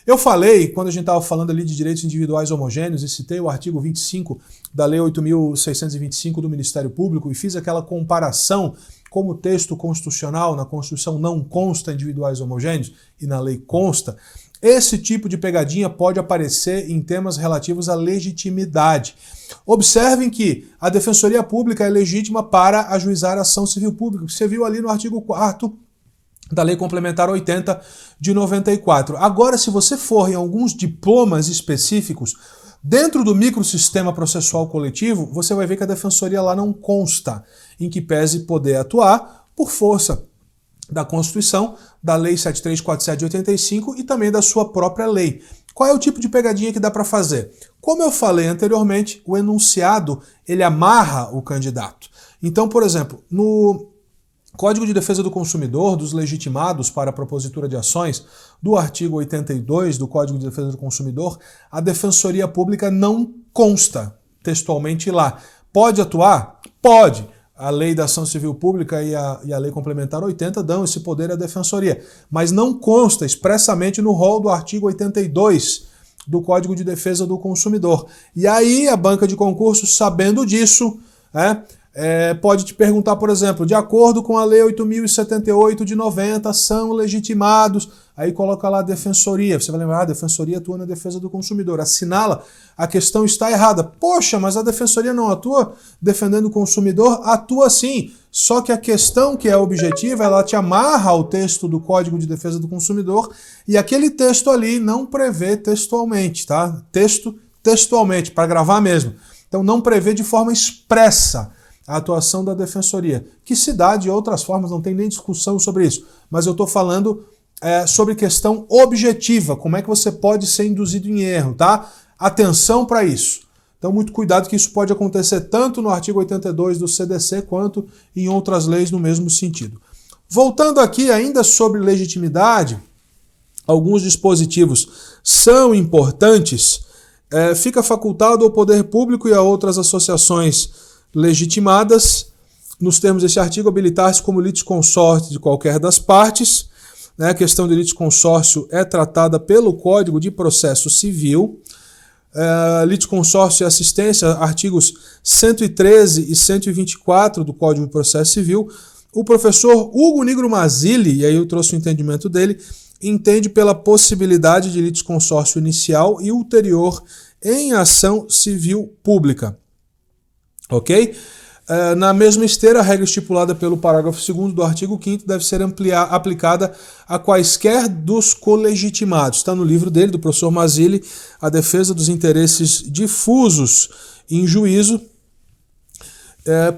Eu falei, quando a gente estava falando ali de direitos individuais homogêneos, e citei o artigo 25 da Lei 8.625 do Ministério Público, e fiz aquela comparação como o texto constitucional, na Constituição não consta individuais homogêneos, e na lei consta. Esse tipo de pegadinha pode aparecer em temas relativos à legitimidade. Observem que a Defensoria Pública é legítima para ajuizar a ação civil pública, que você viu ali no artigo 4º da Lei Complementar 80 de 94. Agora, se você for em alguns diplomas específicos, dentro do microsistema processual coletivo, você vai ver que a Defensoria lá não consta, em que pese poder atuar por força da Constituição, da Lei 7347 de 85 e também da sua própria lei. Qual é o tipo de pegadinha que dá para fazer? Como eu falei anteriormente, o enunciado ele amarra o candidato. Então, por exemplo, no Código de Defesa do Consumidor, dos legitimados para a propositura de ações, do artigo 82 do Código de Defesa do Consumidor, a Defensoria Pública não consta textualmente lá. Pode atuar? Pode. A Lei da Ação Civil Pública e a Lei Complementar 80 dão esse poder à Defensoria, mas não consta expressamente no rol do artigo 82 do Código de Defesa do Consumidor. E aí a banca de concurso, sabendo disso, Pode te perguntar, por exemplo, de acordo com a Lei 8.078 de 90, são legitimados. Aí coloca lá a defensoria. Você vai lembrar, a defensoria atua na defesa do consumidor. Assinala, a questão está errada. Poxa, mas a defensoria não atua defendendo o consumidor? Atua sim. Só que a questão que é objetiva, ela te amarra ao texto do Código de Defesa do Consumidor e aquele texto ali não prevê textualmente, tá? Textualmente, para gravar mesmo. Então não prevê de forma expressa a atuação da defensoria, que se dá de outras formas, não tem nem discussão sobre isso. Mas eu estou falando sobre questão objetiva, como é que você pode ser induzido em erro, tá? Atenção para isso. Então, muito cuidado que isso pode acontecer tanto no artigo 82 do CDC quanto em outras leis no mesmo sentido. Voltando aqui ainda sobre legitimidade, alguns dispositivos são importantes, fica facultado ao poder público e a outras associações legitimadas, nos termos desse artigo, habilitar-se como litisconsórcio de qualquer das partes. A questão de litisconsórcio é tratada pelo Código de Processo Civil. Litisconsórcio e assistência, artigos 113 e 124 do Código de Processo Civil. O professor Hugo Nigro Mazzilli, e aí eu trouxe o entendimento dele, entende pela possibilidade de litisconsórcio inicial e ulterior em ação civil pública. Ok? Na mesma esteira, a regra estipulada pelo parágrafo 2º do artigo 5º deve ser aplicada a quaisquer dos colegitimados. Está no livro dele, do professor Mazzilli, A Defesa dos Interesses Difusos em Juízo.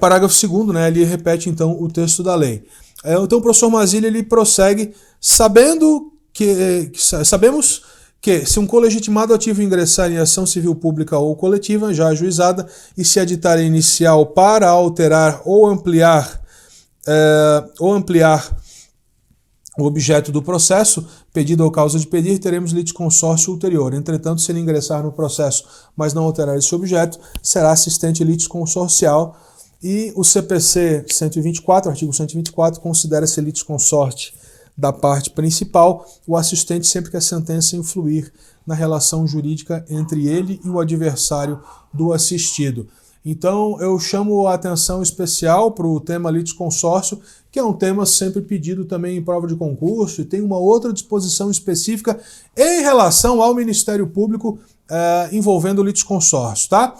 Parágrafo 2º, né, ele repete então o texto da lei. Então o professor Mazzilli ele prossegue, sabemos que se um colegitimado ativo ingressar em ação civil pública ou coletiva, já ajuizada, e se aditar inicial para alterar ou ampliar o objeto do processo, pedido ou causa de pedir, teremos litisconsórcio ulterior. Entretanto, se ele ingressar no processo, mas não alterar esse objeto, será assistente litisconsorcial. E o CPC 124, artigo 124, considera-se litisconsorte da parte principal, o assistente sempre que a sentença influir na relação jurídica entre ele e o adversário do assistido. Então eu chamo a atenção especial para o tema litisconsórcio, que é um tema sempre pedido também em prova de concurso, e tem uma outra disposição específica em relação ao Ministério Público envolvendo o litisconsórcio, tá?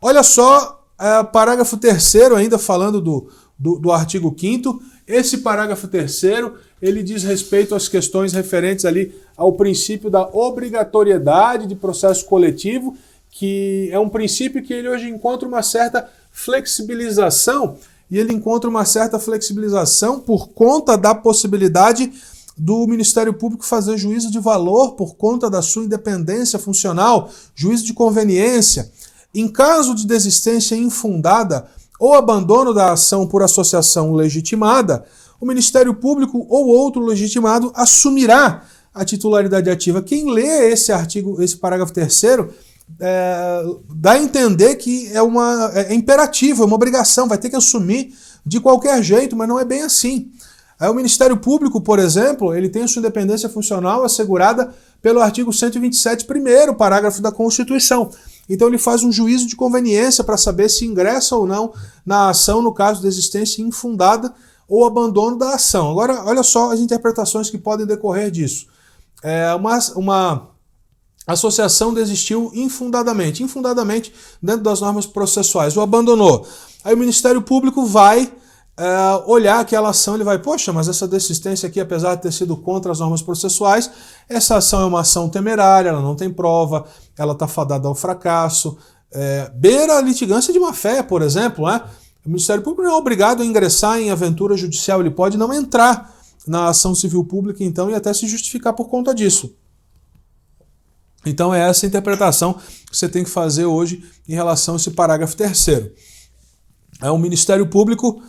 Olha só, parágrafo 3º, ainda falando do artigo 5º, esse parágrafo 3º, ele diz respeito às questões referentes ali ao princípio da obrigatoriedade de processo coletivo, que é um princípio que ele hoje encontra uma certa flexibilização, e ele encontra uma certa flexibilização por conta da possibilidade do Ministério Público fazer juízo de valor por conta da sua independência funcional, juízo de conveniência. Em caso de desistência infundada ou abandono da ação por associação legitimada, o Ministério Público ou outro legitimado assumirá a titularidade ativa. Quem lê esse artigo, esse parágrafo 3º, dá a entender que é imperativo, é uma obrigação, vai ter que assumir de qualquer jeito, mas não é bem assim. O Ministério Público, por exemplo, ele tem a sua independência funcional assegurada pelo artigo 127, primeiro parágrafo da Constituição. Então ele faz um juízo de conveniência para saber se ingressa ou não na ação no caso de existência infundada ou abandono da ação. Agora, olha só as interpretações que podem decorrer disso. Uma associação desistiu infundadamente dentro das normas processuais, o abandonou. Aí o Ministério Público vai olhar aquela ação, ele vai, poxa, mas essa desistência aqui, apesar de ter sido contra as normas processuais, essa ação é uma ação temerária, ela não tem prova, ela está fadada ao fracasso, beira a litigância de má-fé, por exemplo, né? O Ministério Público não é obrigado a ingressar em aventura judicial, ele pode não entrar na ação civil pública, então, e até se justificar por conta disso. Então é essa interpretação que você tem que fazer hoje em relação a esse parágrafo 3º. O Ministério Público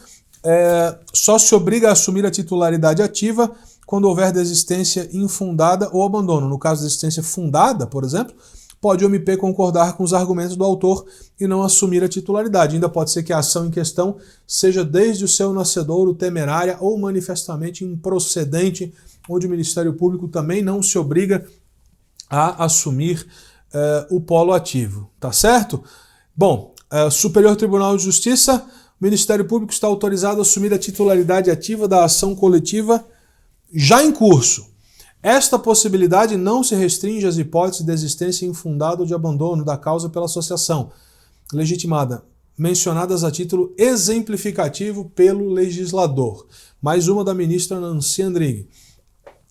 só se obriga a assumir a titularidade ativa quando houver desistência infundada ou abandono. No caso de desistência fundada, por exemplo, pode o MP concordar com os argumentos do autor e não assumir a titularidade. Ainda pode ser que a ação em questão seja desde o seu nascedouro temerária ou manifestamente improcedente, onde o Ministério Público também não se obriga a assumir o polo ativo. Tá certo? Bom, Superior Tribunal de Justiça, o Ministério Público está autorizado a assumir a titularidade ativa da ação coletiva já em curso. Esta possibilidade não se restringe às hipóteses de existência infundada ou de abandono da causa pela associação legitimada, mencionadas a título exemplificativo pelo legislador. Mais uma da ministra Nancy Andrighi.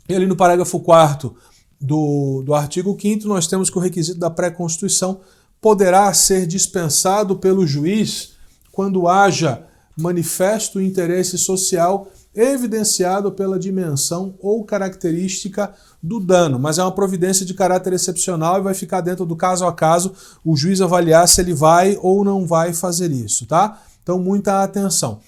E ali no parágrafo 4º do artigo 5º, nós temos que o requisito da pré-constituição poderá ser dispensado pelo juiz quando haja manifesto interesse social evidenciado pela dimensão ou característica do dano, mas é uma providência de caráter excepcional e vai ficar dentro do caso a caso o juiz avaliar se ele vai ou não vai fazer isso, tá? Então, muita atenção.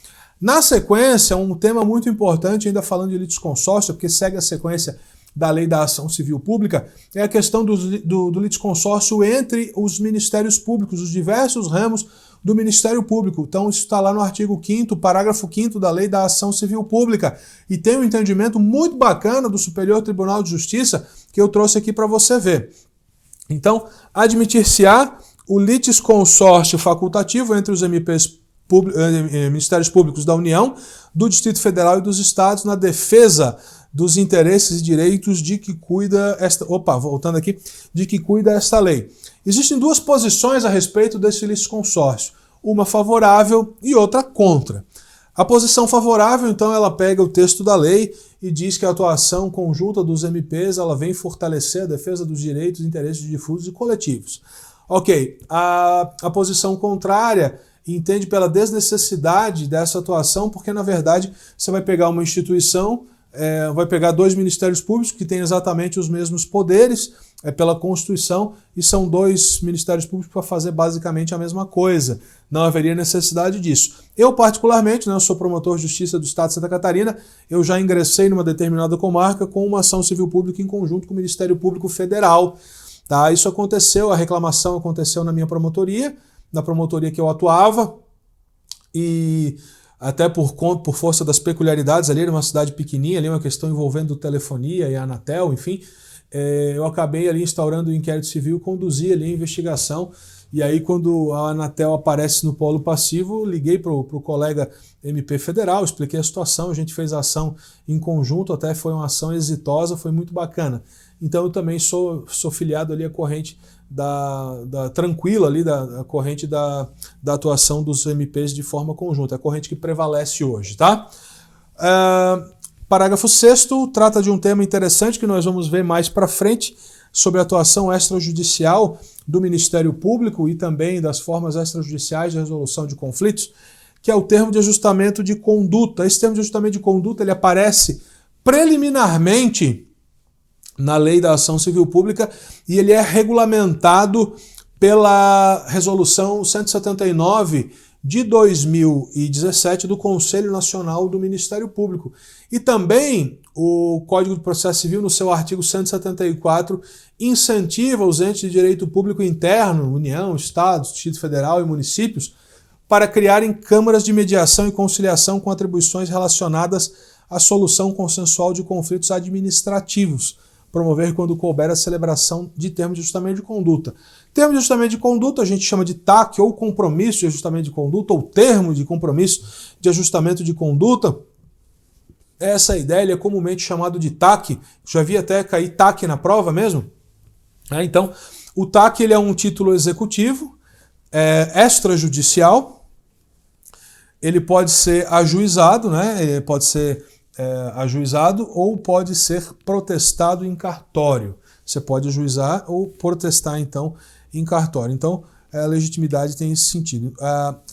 Na sequência, um tema muito importante, ainda falando de litisconsórcio, porque segue a sequência da Lei da Ação Civil Pública, é a questão do litisconsórcio entre os ministérios públicos, os diversos ramos do Ministério Público. Então, isso está lá no artigo 5º, parágrafo 5º da Lei da Ação Civil Pública. E tem um entendimento muito bacana do Superior Tribunal de Justiça que eu trouxe aqui para você ver. Então, admitir-se-á o litisconsórcio facultativo entre os Ministérios Públicos da União, do Distrito Federal e dos Estados na defesa dos interesses e direitos de que cuida esta lei. Existem duas posições a respeito desse litisconsórcio, uma favorável e outra contra. A posição favorável, então, ela pega o texto da lei e diz que a atuação conjunta dos MPs ela vem fortalecer a defesa dos direitos e interesses difusos e coletivos. Ok, a posição contrária entende pela desnecessidade dessa atuação, porque, na verdade, você vai pegar uma instituição, vai pegar dois ministérios públicos que têm exatamente os mesmos poderes pela Constituição e são dois ministérios públicos para fazer basicamente a mesma coisa. Não haveria necessidade disso. Eu, particularmente, eu sou promotor de justiça do Estado de Santa Catarina, eu já ingressei numa determinada comarca com uma ação civil pública em conjunto com o Ministério Público Federal. Tá? Isso aconteceu, a reclamação aconteceu na minha promotoria, na promotoria que eu atuava, e até por força das peculiaridades ali, era uma cidade pequenininha, ali uma questão envolvendo telefonia e a Anatel, enfim, eu acabei ali instaurando o inquérito civil, conduzi ali a investigação, e aí quando a Anatel aparece no polo passivo, liguei para o colega MP federal, expliquei a situação, a gente fez a ação em conjunto, até foi uma ação exitosa, foi muito bacana. Então eu também sou filiado ali à corrente tranquila ali, da corrente da atuação dos MPs de forma conjunta, é a corrente que prevalece hoje, tá? Parágrafo 6º trata de um tema interessante que nós vamos ver mais para frente, sobre a atuação extrajudicial do Ministério Público e também das formas extrajudiciais de resolução de conflitos, que é o termo de ajustamento de conduta. Esse termo de ajustamento de conduta ele aparece preliminarmente na Lei da Ação Civil Pública e ele é regulamentado pela Resolução 179 de 2017 do Conselho Nacional do Ministério Público. E também o Código do Processo Civil, no seu artigo 174, incentiva os entes de direito público interno, União, Estados, Distrito Federal e municípios, para criarem câmaras de mediação e conciliação com atribuições relacionadas à solução consensual de conflitos administrativos, promover quando couber a celebração de termos de ajustamento de conduta. Termo de ajustamento de conduta a gente chama de TAC, ou compromisso de ajustamento de conduta, ou termo de compromisso de ajustamento de conduta. Essa ideia ele é comumente chamado de TAC, já vi até cair TAC na prova mesmo. Então, o TAC ele é um título executivo, extrajudicial, ele pode ser ajuizado, ele pode ser ajuizado ou pode ser protestado em cartório. Você pode ajuizar ou protestar, então, em cartório. Então, a legitimidade tem esse sentido.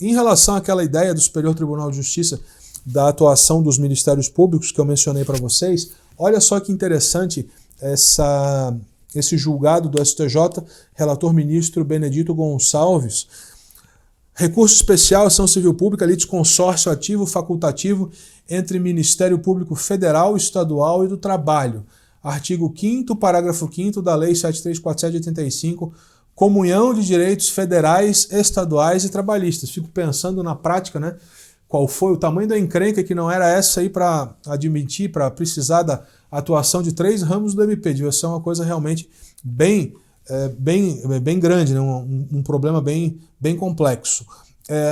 Em relação àquela ideia do Superior Tribunal de Justiça da atuação dos Ministérios Públicos que eu mencionei para vocês, olha só que interessante esse julgado do STJ, relator ministro Benedito Gonçalves. Recurso especial, ação civil pública, litisconsórcio ativo facultativo entre Ministério Público Federal, Estadual e do Trabalho. Artigo 5º, parágrafo 5º da Lei 7347 de 85, comunhão de direitos federais, estaduais e trabalhistas. Fico pensando na prática, qual foi o tamanho da encrenca que não era essa aí para admitir, para precisar da atuação de 3 ramos do MP. Devia ser uma coisa realmente bem grande, um problema bem complexo.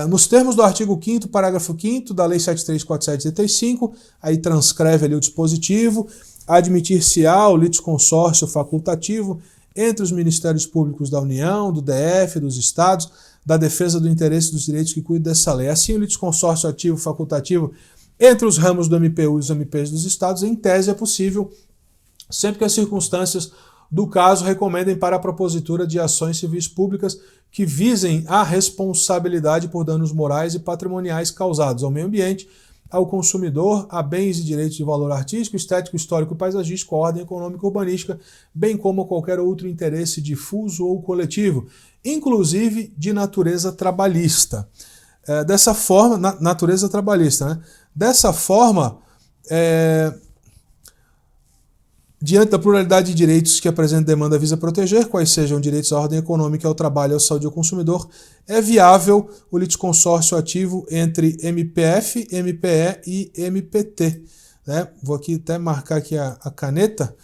nos termos do artigo 5º, parágrafo 5º da Lei 7347/85, aí transcreve ali o dispositivo, admitir-se-á o litisconsórcio facultativo entre os Ministérios Públicos da União, do DF, dos Estados, da defesa do interesse dos direitos que cuidam dessa lei. Assim, o litisconsórcio ativo facultativo entre os ramos do MPU e os MPs dos Estados, em tese, é possível, sempre que as circunstâncias do caso recomendem para a propositura de ações civis públicas que visem a responsabilidade por danos morais e patrimoniais causados ao meio ambiente, ao consumidor, a bens e direitos de valor artístico, estético, histórico e paisagístico, ordem econômica e urbanística, bem como qualquer outro interesse difuso ou coletivo, inclusive de natureza trabalhista. Dessa forma, natureza trabalhista, né? Dessa forma, diante da pluralidade de direitos que a presente demanda visa proteger, quais sejam direitos à ordem econômica, ao trabalho, à saúde e ao consumidor, é viável o litisconsórcio ativo entre MPF, MPE e MPT. Né? Vou aqui até marcar aqui a caneta.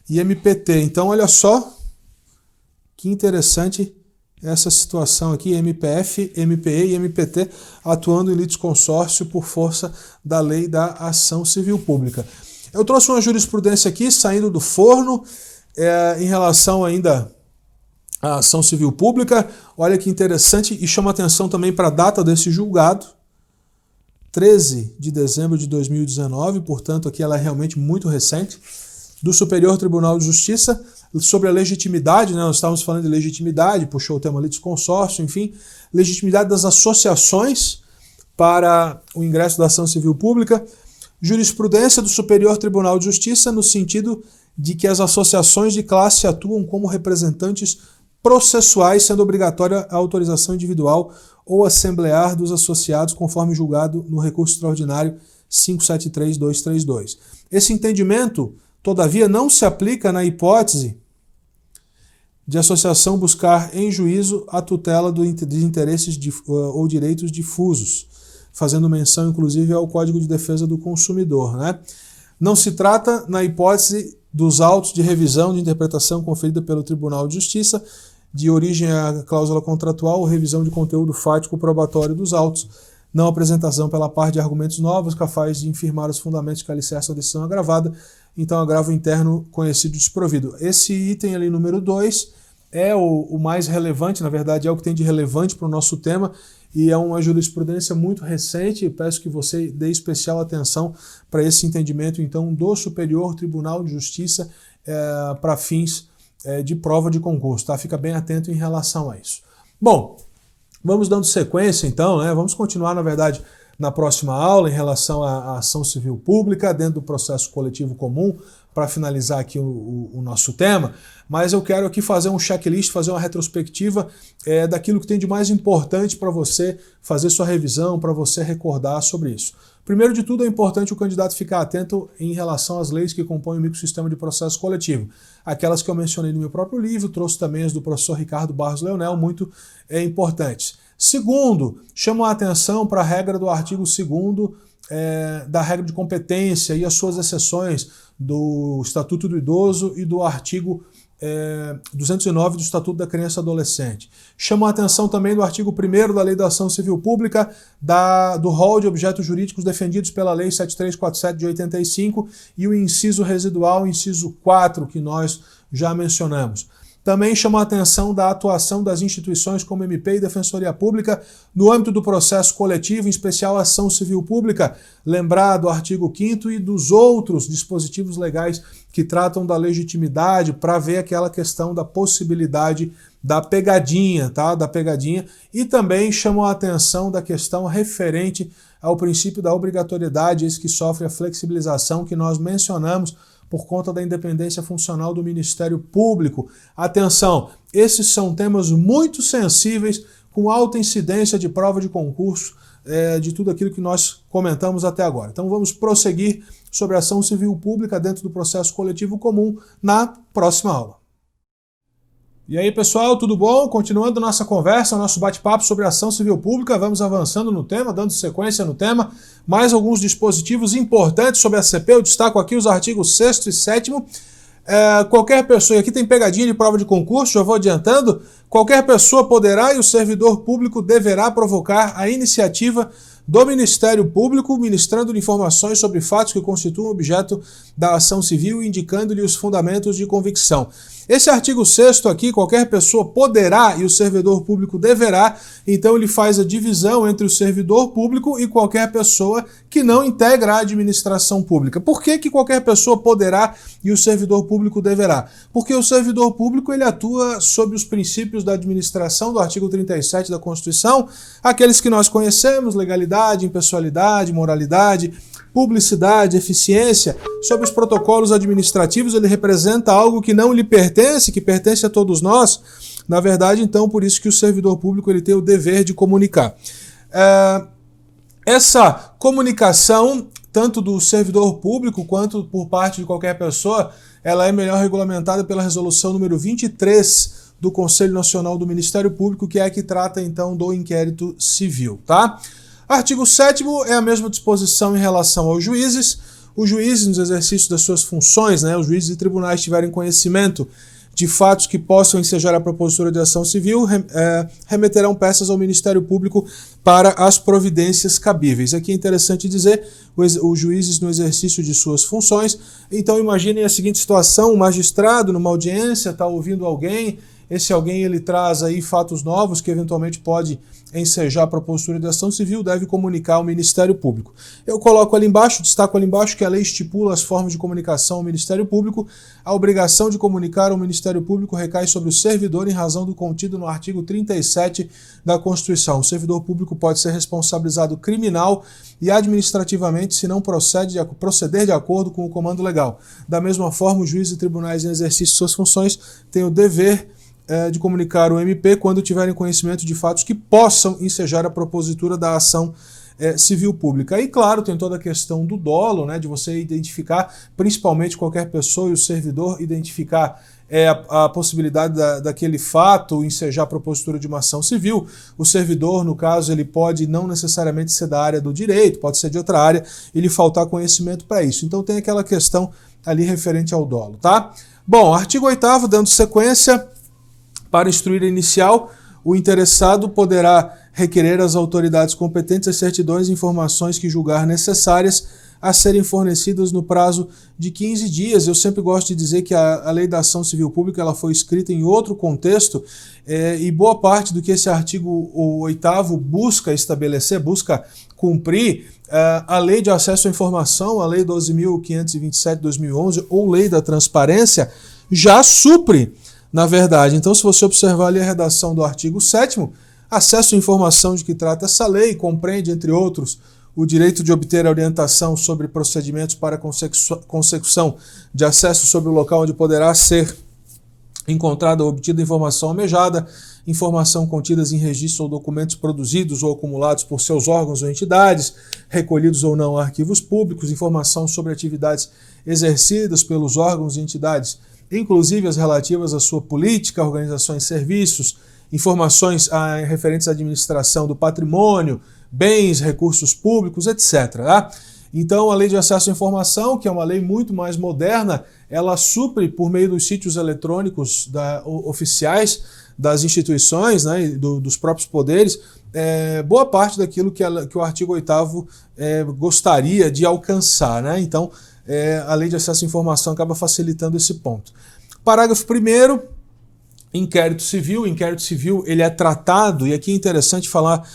E MPT. Então, olha só que interessante essa situação aqui, MPF, MPE e MPT atuando em litisconsórcio por força da lei da ação civil pública. Eu trouxe uma jurisprudência aqui, saindo do forno, em relação ainda à ação civil pública. Olha que interessante, e chama atenção também para a data desse julgado, 13 de dezembro de 2019, portanto aqui ela é realmente muito recente, do Superior Tribunal de Justiça, sobre a legitimidade, né? Nós estávamos falando de legitimidade, puxou o tema litisconsórcio, enfim, legitimidade das associações para o ingresso da ação civil pública. Jurisprudência do Superior Tribunal de Justiça no sentido de que as associações de classe atuam como representantes processuais, sendo obrigatória a autorização individual ou assemblear dos associados, conforme julgado no recurso extraordinário 573232. Esse entendimento, todavia, não se aplica na hipótese de associação buscar em juízo a tutela de interesses ou direitos difusos, fazendo menção, inclusive, ao Código de Defesa do Consumidor. Né? Não se trata, na hipótese dos autos de revisão de interpretação conferida pelo Tribunal de Justiça, de origem à cláusula contratual ou revisão de conteúdo fático probatório dos autos, não apresentação pela parte de argumentos novos capazes de infirmar os fundamentos que alicerçam a decisão agravada, então agravo interno conhecido desprovido. Esse item ali, número 2, é o mais relevante, na verdade é o que tem de relevante para o nosso tema, e é uma jurisprudência muito recente. Peço que você dê especial atenção para esse entendimento, então, do Superior Tribunal de Justiça para fins de prova de concurso. Tá? Fica bem atento em relação a isso. Bom, vamos dando sequência, então, né? Vamos continuar, na verdade, na próxima aula em relação à ação civil pública dentro do processo coletivo comum, para finalizar aqui o nosso tema, mas eu quero aqui fazer um checklist, fazer uma retrospectiva daquilo que tem de mais importante para você fazer sua revisão, para você recordar sobre isso. Primeiro de tudo, é importante o candidato ficar atento em relação às leis que compõem o microsistema de processo coletivo. Aquelas que eu mencionei no meu próprio livro, trouxe também as do professor Ricardo Barros Leonel, muito importantes. Segundo, chamo a atenção para a regra do artigo 2º da regra de competência e as suas exceções do Estatuto do Idoso e do artigo 209 do Estatuto da Criança e Adolescente. Chamo a atenção também do artigo 1º da Lei da Ação Civil Pública, do rol de objetos jurídicos defendidos pela Lei 7347 de 85 e o inciso residual, inciso 4, que nós já mencionamos. Também chama a atenção da atuação das instituições como MP e Defensoria Pública no âmbito do processo coletivo, em especial a ação civil pública, lembrar do artigo 5º e dos outros dispositivos legais que tratam da legitimidade, para ver aquela questão da possibilidade da pegadinha, tá? Da pegadinha. E também chamam a atenção da questão referente ao princípio da obrigatoriedade, esse que sofre a flexibilização que nós mencionamos, por conta da independência funcional do Ministério Público. Atenção, esses são temas muito sensíveis, com alta incidência de prova de concurso, de tudo aquilo que nós comentamos até agora. Então vamos prosseguir sobre a ação civil pública dentro do processo coletivo comum na próxima aula. E aí, pessoal, tudo bom? Continuando nossa conversa, nosso bate-papo sobre a ação civil pública, vamos avançando no tema, dando sequência no tema. Mais alguns dispositivos importantes sobre a ACP, eu destaco aqui os artigos 6º e 7º. qualquer pessoa, e aqui tem pegadinha de prova de concurso, já vou adiantando, qualquer pessoa poderá e o servidor público deverá provocar a iniciativa do Ministério Público, ministrando-lhe informações sobre fatos que constituam objeto da ação civil e indicando-lhe os fundamentos de convicção. Esse artigo 6º aqui, qualquer pessoa poderá e o servidor público deverá, então ele faz a divisão entre o servidor público e qualquer pessoa que não integra a administração pública. Por que que qualquer pessoa poderá e o servidor público deverá? Porque o servidor público ele atua sob os princípios da administração do artigo 37 da Constituição, aqueles que nós conhecemos, legalidade, impessoalidade, moralidade, publicidade, eficiência. Sob os protocolos administrativos, ele representa algo que não lhe pertence, que pertence a todos nós. Na verdade, então, por isso que o servidor público ele tem o dever de comunicar. Essa comunicação, tanto do servidor público quanto por parte de qualquer pessoa, ela é melhor regulamentada pela resolução número 23 do Conselho Nacional do Ministério Público, que é a que trata, então, do inquérito civil, tá? Artigo 7º é a mesma disposição em relação aos juízes. Os juízes, nos exercícios das suas funções, os juízes e tribunais tiverem conhecimento de fatos que possam ensejar a propositura de ação civil, remeterão peças ao Ministério Público para as providências cabíveis. Aqui é interessante dizer, os juízes no exercício de suas funções. Então imaginem a seguinte situação, um magistrado numa audiência está ouvindo alguém, esse alguém ele traz aí fatos novos que eventualmente pode ensejar a propositura de ação civil, deve comunicar ao Ministério Público. Eu coloco ali embaixo, destaco ali embaixo que a lei estipula as formas de comunicação ao Ministério Público. A obrigação de comunicar ao Ministério Público recai sobre o servidor em razão do contido no artigo 37 da Constituição. O servidor público pode ser responsabilizado criminal e administrativamente se não proceder de acordo com o comando legal. Da mesma forma, os juízes e tribunais em exercício de suas funções têm o dever de comunicar o MP quando tiverem conhecimento de fatos que possam ensejar a propositura da ação civil pública. E claro, tem toda a questão do dolo, de você identificar, principalmente qualquer pessoa e o servidor, identificar a possibilidade daquele fato ensejar a propositura de uma ação civil. O servidor, no caso, ele pode não necessariamente ser da área do direito, pode ser de outra área, e lhe faltar conhecimento para isso. Então tem aquela questão ali referente ao dolo, tá? Bom, artigo 8º, dando sequência. Para instruir a inicial, o interessado poderá requerer às autoridades competentes as certidões e informações que julgar necessárias a serem fornecidas no prazo de 15 dias. Eu sempre gosto de dizer que a Lei da Ação Civil Pública ela foi escrita em outro contexto e boa parte do que esse artigo 8º busca estabelecer, busca cumprir, a Lei de Acesso à Informação, a Lei 12.527 de 2011 ou Lei da Transparência já supre, na verdade. Então, se você observar ali a redação do artigo 7º, acesso à informação de que trata essa lei compreende, entre outros, o direito de obter orientação sobre procedimentos para consecução de acesso sobre o local onde poderá ser encontrada ou obtida informação almejada, informação contidas em registros ou documentos produzidos ou acumulados por seus órgãos ou entidades, recolhidos ou não a arquivos públicos, informação sobre atividades exercidas pelos órgãos e entidades, inclusive as relativas à sua política, organizações e serviços, informações referentes à administração do patrimônio, bens, recursos públicos, etc. Tá? Então, a Lei de Acesso à Informação, que é uma lei muito mais moderna, ela supre, por meio dos sítios eletrônicos oficiais das instituições, dos próprios poderes, boa parte daquilo que o artigo 8º gostaria de alcançar. Então, a Lei de Acesso à Informação acaba facilitando esse ponto. Parágrafo 1º, inquérito civil. O inquérito civil ele é tratado, e aqui é interessante falar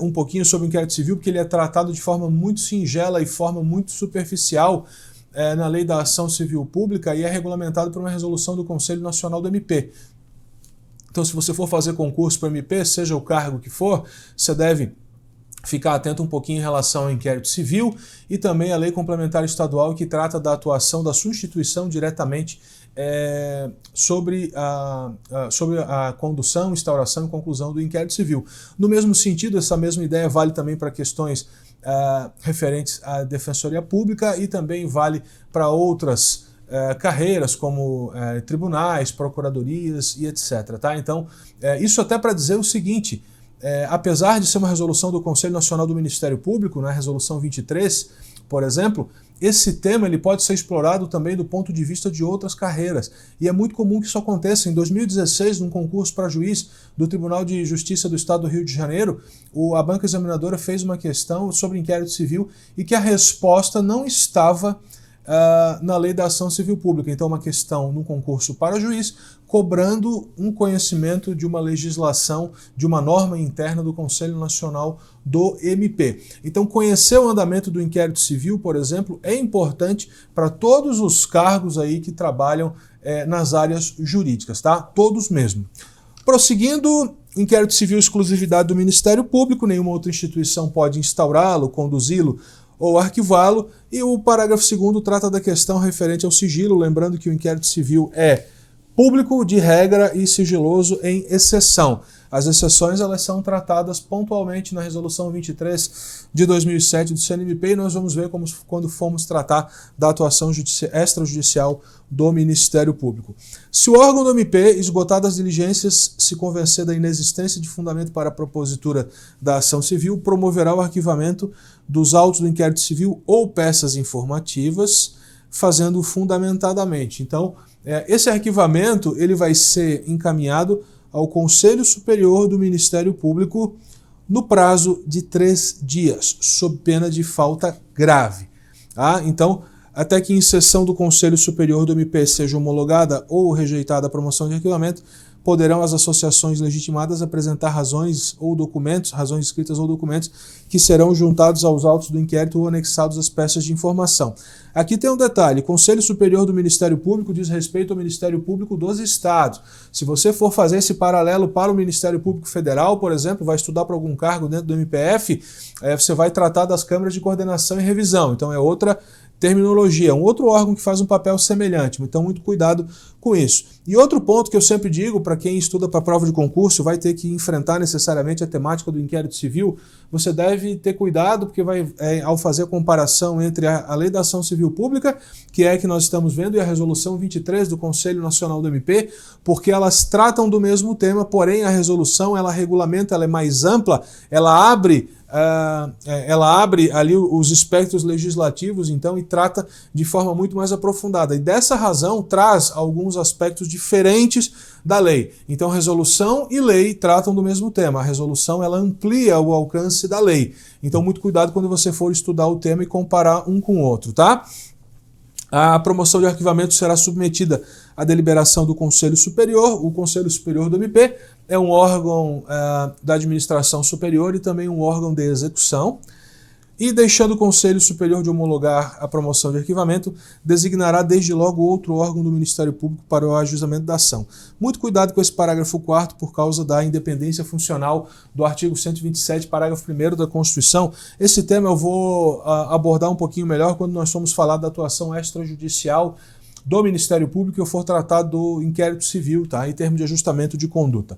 um pouquinho sobre o inquérito civil, porque ele é tratado de forma muito singela e forma muito superficial na Lei da Ação Civil Pública e é regulamentado por uma resolução do Conselho Nacional do MP. Então, se você for fazer concurso para MP, seja o cargo que for, você deve ficar atento um pouquinho em relação ao inquérito civil e também a lei complementar estadual que trata da atuação da sua instituição diretamente sobre a condução, instauração e conclusão do inquérito civil. No mesmo sentido, essa mesma ideia vale também para questões referentes à defensoria pública e também vale para outras carreiras como tribunais, procuradorias e etc. Tá? Então, isso até para dizer o seguinte, apesar de ser uma resolução do Conselho Nacional do Ministério Público, resolução 23, por exemplo, esse tema ele pode ser explorado também do ponto de vista de outras carreiras. E é muito comum que isso aconteça. Em 2016, num concurso para juiz do Tribunal de Justiça do Estado do Rio de Janeiro, a banca examinadora fez uma questão sobre inquérito civil e que a resposta não estava na lei da ação civil pública. Então, uma questão no concurso para juiz, cobrando um conhecimento de uma legislação, de uma norma interna do Conselho Nacional do MP. Então, conhecer o andamento do inquérito civil, por exemplo, é importante para todos os cargos aí que trabalham nas áreas jurídicas, tá? Todos mesmo. Prosseguindo, inquérito civil exclusividade do Ministério Público, nenhuma outra instituição pode instaurá-lo, conduzi-lo ou arquivá-lo, e o parágrafo 2º trata da questão referente ao sigilo, lembrando que o inquérito civil é público de regra e sigiloso em exceção. As exceções elas são tratadas pontualmente na Resolução 23 de 2007 do CNMP e nós vamos ver quando formos tratar da atuação extrajudicial do Ministério Público. Se o órgão do MP, esgotadas as diligências, se convencer da inexistência de fundamento para a propositura da ação civil, promoverá o arquivamento dos autos do inquérito civil ou peças informativas, fazendo fundamentadamente. Então, esse arquivamento ele vai ser encaminhado ao Conselho Superior do Ministério Público no prazo de 3 dias, sob pena de falta grave. Então, até que em sessão do Conselho Superior do MP seja homologada ou rejeitada a promoção de arquivamento, poderão as associações legitimadas apresentar razões escritas ou documentos que serão juntados aos autos do inquérito ou anexados às peças de informação. Aqui tem um detalhe, Conselho Superior do Ministério Público diz respeito ao Ministério Público dos Estados. Se você for fazer esse paralelo para o Ministério Público Federal, por exemplo, vai estudar para algum cargo dentro do MPF, você vai tratar das câmaras de coordenação e revisão, então é outra terminologia, um outro órgão que faz um papel semelhante, então muito cuidado com isso. E outro ponto que eu sempre digo para quem estuda para prova de concurso, vai ter que enfrentar necessariamente a temática do inquérito civil, você deve ter cuidado porque ao fazer a comparação entre a Lei da Ação Civil Pública, que é a que nós estamos vendo, e a Resolução 23 do Conselho Nacional do MP, porque elas tratam do mesmo tema, porém a resolução, ela regulamenta, ela é mais ampla, ela abre ali os espectros legislativos, então, e trata de forma muito mais aprofundada. E dessa razão traz alguns aspectos diferentes da lei. Então, resolução e lei tratam do mesmo tema. A resolução ela amplia o alcance da lei. Então, muito cuidado quando você for estudar o tema e comparar um com o outro, tá? A promoção de arquivamento será submetida à deliberação do Conselho Superior. O Conselho Superior do MP é um órgão da administração superior e também um órgão de execução. E deixando o Conselho Superior de homologar a promoção de arquivamento, designará desde logo outro órgão do Ministério Público para o ajuizamento da ação. Muito cuidado com esse parágrafo 4º por causa da independência funcional do artigo 127, parágrafo 1º da Constituição. Esse tema eu vou abordar um pouquinho melhor quando nós formos falar da atuação extrajudicial do Ministério Público e eu for tratar do inquérito civil, tá? Em termos de ajustamento de conduta.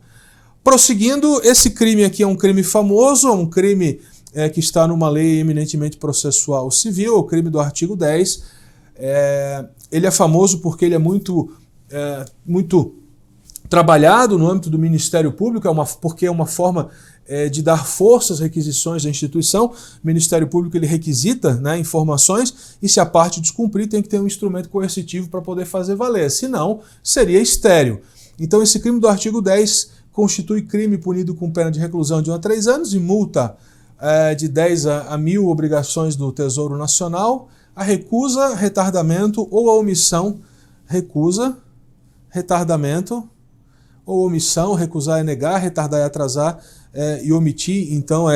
Prosseguindo, esse crime aqui é um crime famoso, é um crime que está numa lei eminentemente processual civil, o crime do artigo 10. Ele é famoso porque ele é muito trabalhado no âmbito do Ministério Público, porque é uma forma de dar força às requisições da instituição. O Ministério Público ele requisita, né, informações e se a parte descumprir tem que ter um instrumento coercitivo para poder fazer valer, senão seria estéril. Então esse crime do artigo 10 constitui crime punido com pena de reclusão de 1 a 3 anos e multa de 10 a 1.000 obrigações do Tesouro Nacional, a recusa, retardamento ou a omissão, recusa, retardamento ou omissão, recusar é negar, retardar é atrasar e omitir, então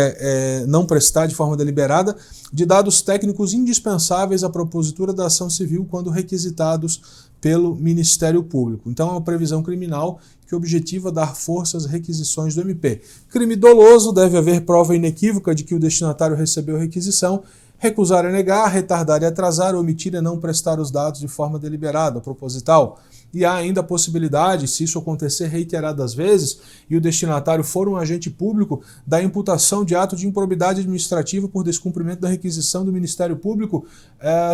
não prestar de forma deliberada, de dados técnicos indispensáveis à propositura da ação civil quando requisitados pelo Ministério Público. Então é uma previsão criminal que objetiva dar força às requisições do MP. Crime doloso, deve haver prova inequívoca de que o destinatário recebeu a requisição, recusar é negar, retardar é atrasar, omitir é não prestar os dados de forma deliberada, proposital. E há ainda a possibilidade, se isso acontecer reiteradas vezes, e o destinatário for um agente público, da imputação de ato de improbidade administrativa por descumprimento da requisição do Ministério Público,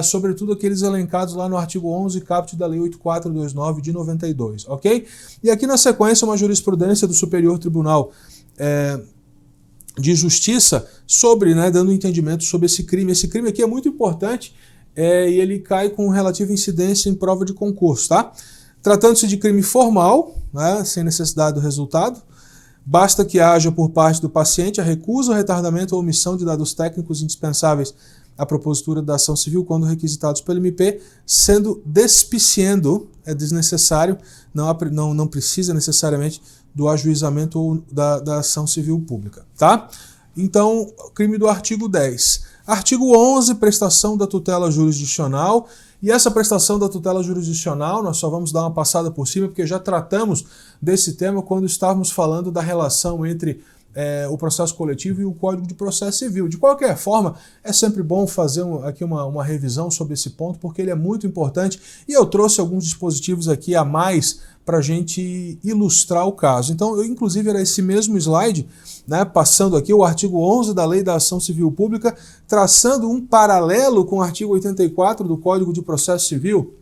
sobretudo aqueles elencados lá no artigo 11, caput da Lei 8429 de 92, ok? E aqui na sequência uma jurisprudência do Superior Tribunal de justiça sobre, né, dando entendimento sobre esse crime. Esse crime aqui é muito importante e ele cai com relativa incidência em prova de concurso, tá? Tratando-se de crime formal, né, sem necessidade do resultado, basta que haja por parte do paciente a recusa, retardamento ou omissão de dados técnicos indispensáveis à propositura da ação civil quando requisitados pelo MP, sendo despiciendo, é desnecessário, não precisa necessariamente do ajuizamento ou da ação civil pública, tá? Então, crime do artigo 10. Artigo 11, prestação da tutela jurisdicional. E essa prestação da tutela jurisdicional, nós só vamos dar uma passada por cima, porque já tratamos desse tema quando estávamos falando da relação entre o processo coletivo e o Código de Processo Civil. De qualquer forma, é sempre bom fazer aqui uma revisão sobre esse ponto, porque ele é muito importante e eu trouxe alguns dispositivos aqui a mais para a gente ilustrar o caso. Então, inclusive, era esse mesmo slide, né, passando aqui o artigo 11 da Lei da Ação Civil Pública, traçando um paralelo com o artigo 84 do Código de Processo Civil,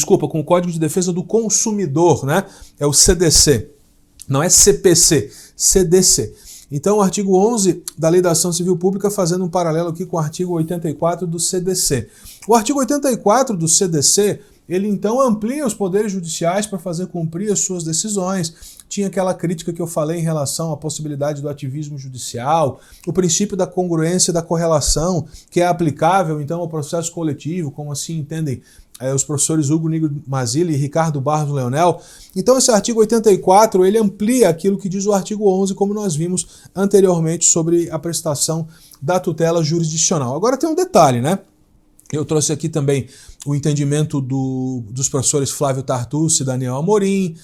com o Código de Defesa do Consumidor, né, é o CDC. Não é CPC, CDC. Então, o artigo 11 da Lei da Ação Civil Pública fazendo um paralelo aqui com o artigo 84 do CDC. O artigo 84 do CDC, ele então amplia os poderes judiciais para fazer cumprir as suas decisões. Tinha aquela crítica que eu falei em relação à possibilidade do ativismo judicial, o princípio da congruência e da correlação, que é aplicável então ao processo coletivo, como assim entendem os professores Hugo Nigro Mazzilli e Ricardo Barros Leonel. Então esse artigo 84, ele amplia aquilo que diz o artigo 11, como nós vimos anteriormente sobre a prestação da tutela jurisdicional. Agora tem um detalhe, né? Eu trouxe aqui também o entendimento dos professores Flávio Tartucci e Daniel Amorim,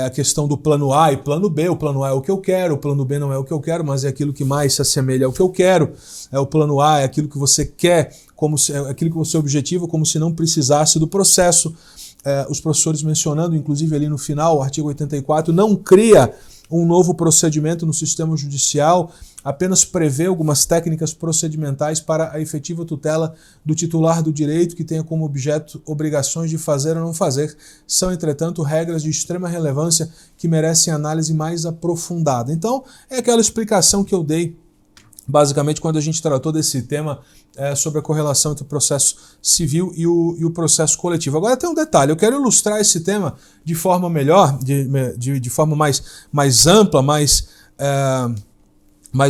a questão do plano A e plano B. O plano A é o que eu quero, o plano B não é o que eu quero, mas é aquilo que mais se assemelha ao que eu quero. O plano A é aquilo que você quer, é aquilo que você objetiva, como se não precisasse do processo. Os professores mencionando, inclusive ali no final, o artigo 84 não cria um novo procedimento no sistema judicial, apenas prevê algumas técnicas procedimentais para a efetiva tutela do titular do direito que tenha como objeto obrigações de fazer ou não fazer. São, entretanto, regras de extrema relevância que merecem análise mais aprofundada. Então, é aquela explicação que eu dei basicamente quando a gente tratou desse tema sobre a correlação entre o processo civil e o processo coletivo. Agora tem um detalhe, eu quero ilustrar esse tema de forma melhor, de forma mais ampla, mais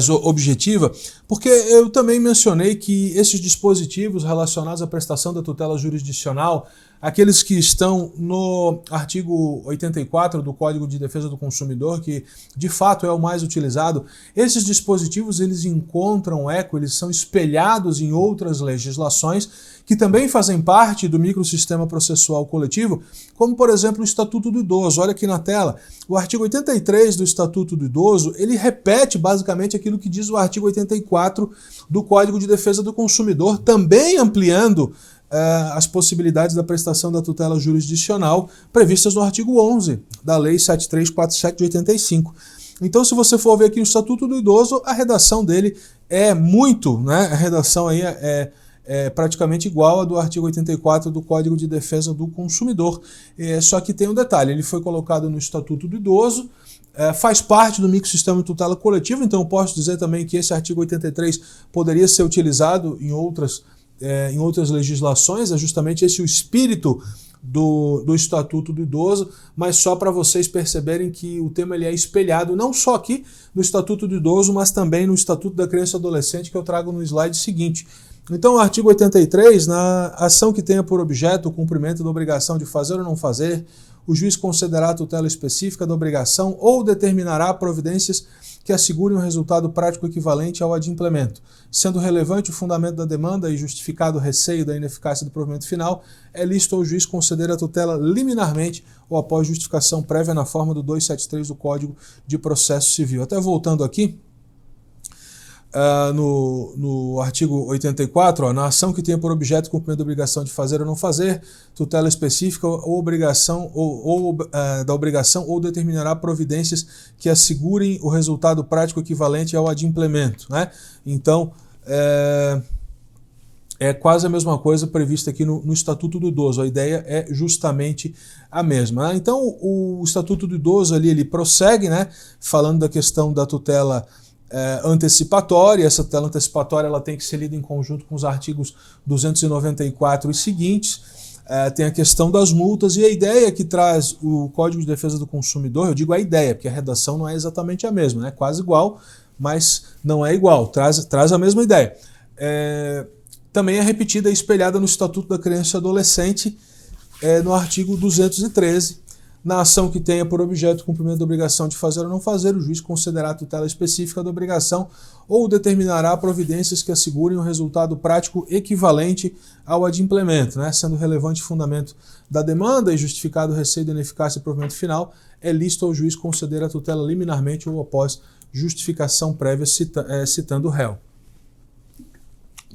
objetiva, porque eu também mencionei que esses dispositivos relacionados à prestação da tutela jurisdicional, aqueles que estão no artigo 84 do Código de Defesa do Consumidor, que de fato é o mais utilizado, esses dispositivos eles encontram eco, eles são espelhados em outras legislações que também fazem parte do microsistema processual coletivo, como por exemplo o Estatuto do Idoso. Olha aqui na tela, o artigo 83 do Estatuto do Idoso, ele repete basicamente aquilo que diz o artigo 84 do Código de Defesa do Consumidor, também ampliando as possibilidades da prestação da tutela jurisdicional previstas no artigo 11 da Lei 7347 de 85. Então, se você for ver aqui o Estatuto do Idoso, a redação dele é muito, né? A redação aí é praticamente igual à do artigo 84 do Código de Defesa do Consumidor. Só que tem um detalhe, ele foi colocado no Estatuto do Idoso, faz parte do microsistema de tutela coletiva, então eu posso dizer também que esse artigo 83 poderia ser utilizado em outras legislações, é justamente esse o espírito do Estatuto do Idoso, mas só para vocês perceberem que o tema ele é espelhado não só aqui no Estatuto do Idoso, mas também no Estatuto da Criança e Adolescente, que eu trago no slide seguinte. Então, o artigo 83, na ação que tenha por objeto o cumprimento da obrigação de fazer ou não fazer, o juiz concederá a tutela específica da obrigação ou determinará providências que assegurem um resultado prático equivalente ao adimplemento. Sendo relevante o fundamento da demanda e justificado o receio da ineficácia do provimento final, é lícito ao juiz conceder a tutela liminarmente ou após justificação prévia na forma do 273 do Código de Processo Civil. Até voltando aqui, no artigo 84, na ação que tenha por objeto o cumprimento da obrigação de fazer ou não fazer, tutela específica ou obrigação da obrigação ou determinará providências que assegurem o resultado prático equivalente ao adimplemento, né? Então, é quase a mesma coisa prevista aqui no Estatuto do Idoso. A ideia é justamente a mesma. Então, o Estatuto do Idoso ali, ele prossegue, né, falando da questão da tutela antecipatória. Essa tutela antecipatória ela tem que ser lida em conjunto com os artigos 294 e seguintes. Tem a questão das multas, e a ideia que traz o Código de Defesa do Consumidor, eu digo a ideia, porque a redação não é exatamente a mesma, né? Quase igual, mas não é igual, traz a mesma ideia. Também é repetida e espelhada no Estatuto da Criança e Adolescente, no artigo 213. Na ação que tenha por objeto o cumprimento da obrigação de fazer ou não fazer, o juiz concederá a tutela específica da obrigação ou determinará providências que assegurem um resultado prático equivalente ao adimplemento, né? Sendo relevante o fundamento da demanda e justificado o receio da ineficácia e provimento final, é lícito ao juiz conceder a tutela liminarmente ou após justificação prévia citando o réu.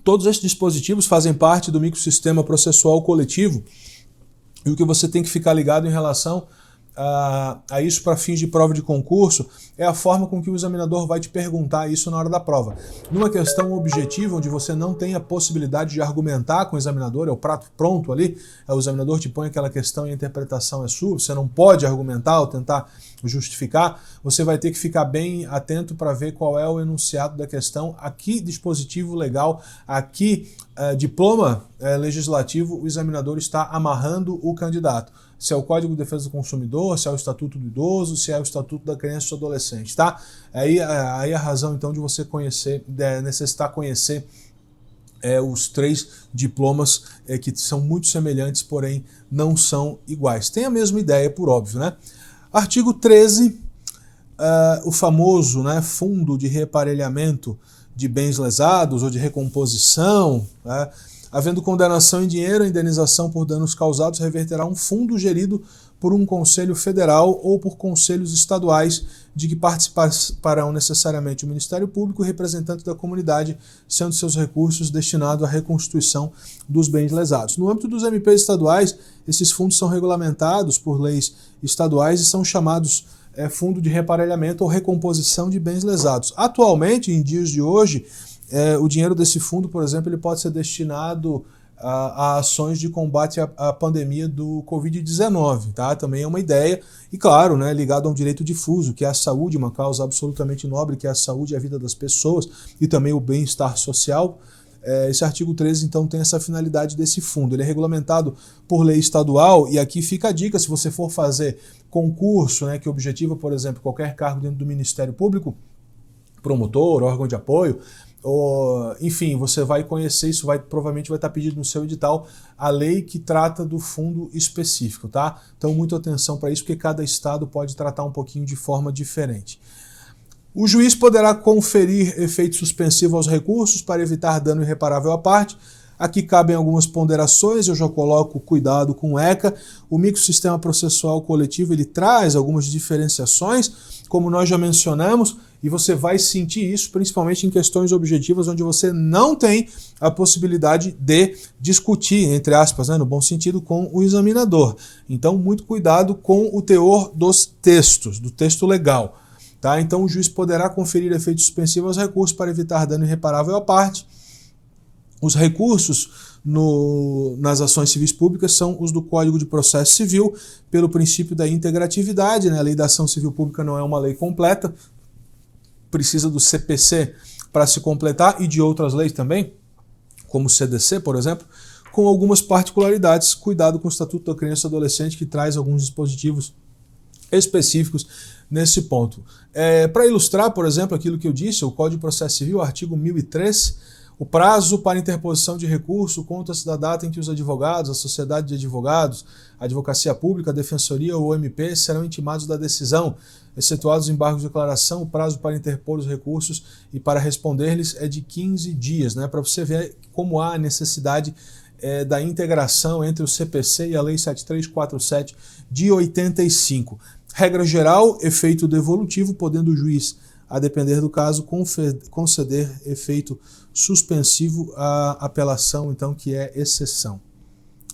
Todos esses dispositivos fazem parte do microsistema processual coletivo, e o que você tem que ficar ligado em relação a isso para fins de prova de concurso é a forma com que o examinador vai te perguntar isso na hora da prova. Numa questão objetiva, onde você não tem a possibilidade de argumentar com o examinador, é o prato pronto ali, o examinador te põe aquela questão e a interpretação é sua, você não pode argumentar ou tentar justificar, você vai ter que ficar bem atento para ver qual é o enunciado da questão. Aqui, dispositivo legal, aqui, diploma legislativo, o examinador está amarrando o candidato. Se é o Código de Defesa do Consumidor, se é o Estatuto do Idoso, se é o Estatuto da Criança e do Adolescente, tá? Aí a razão, então, de você necessitar conhecer os três diplomas que são muito semelhantes, porém não são iguais. Tem a mesma ideia, por óbvio, né? Artigo 13, o famoso, né, fundo de reaparelhamento de bens lesados ou de recomposição, né? Havendo condenação em dinheiro, a indenização por danos causados reverterá um fundo gerido por um conselho federal ou por conselhos estaduais, de que participarão necessariamente o Ministério Público e representante da comunidade, sendo seus recursos destinados à reconstituição dos bens lesados. No âmbito dos MPs estaduais, esses fundos são regulamentados por leis estaduais e são chamados fundo de reaparelhamento ou recomposição de bens lesados. Atualmente, em dias de hoje, o dinheiro desse fundo, por exemplo, ele pode ser destinado a ações de combate à pandemia do Covid-19, tá? Também é uma ideia, e claro, né, ligado a um direito difuso, que é a saúde, uma causa absolutamente nobre, que é a saúde e a vida das pessoas, e também o bem-estar social. Esse artigo 13, então, tem essa finalidade desse fundo. Ele é regulamentado por lei estadual, e aqui fica a dica, se você for fazer concurso, né, que objetiva, por exemplo, qualquer cargo dentro do Ministério Público, promotor, órgão de apoio, enfim, você vai conhecer isso, provavelmente vai estar pedido no seu edital a lei que trata do fundo específico, tá? Então, muita atenção para isso, porque cada estado pode tratar um pouquinho de forma diferente. O juiz poderá conferir efeito suspensivo aos recursos para evitar dano irreparável à parte. Aqui cabem algumas ponderações, eu já coloco cuidado com o ECA. O microsistema processual coletivo, ele traz algumas diferenciações, como nós já mencionamos, e você vai sentir isso principalmente em questões objetivas, onde você não tem a possibilidade de discutir, entre aspas, né, no bom sentido, com o examinador. Então, muito cuidado com o teor dos textos, do texto legal. Tá? Então, o juiz poderá conferir efeito suspensivo aos recursos para evitar dano irreparável à parte. Os recursos nas ações civis públicas são os do Código de Processo Civil, pelo princípio da integratividade, né? A lei da ação civil pública não é uma lei completa, precisa do CPC para se completar e de outras leis também, como o CDC, por exemplo, com algumas particularidades. Cuidado com o Estatuto da Criança e Adolescente, que traz alguns dispositivos específicos nesse ponto. Para ilustrar, por exemplo, aquilo que eu disse, o Código de Processo Civil, artigo 1003, o prazo para interposição de recurso conta-se da data em que os advogados, a sociedade de advogados, a advocacia pública, a defensoria ou o MP serão intimados da decisão, excetuados os embargos de declaração. O prazo para interpor os recursos e para responder-lhes é de 15 dias, né? Para você ver como há a necessidade da integração entre o CPC e a Lei 7347 de 85. Regra geral, efeito devolutivo, podendo o juiz, a depender do caso, conceder efeito suspensivo à apelação, então, que é exceção.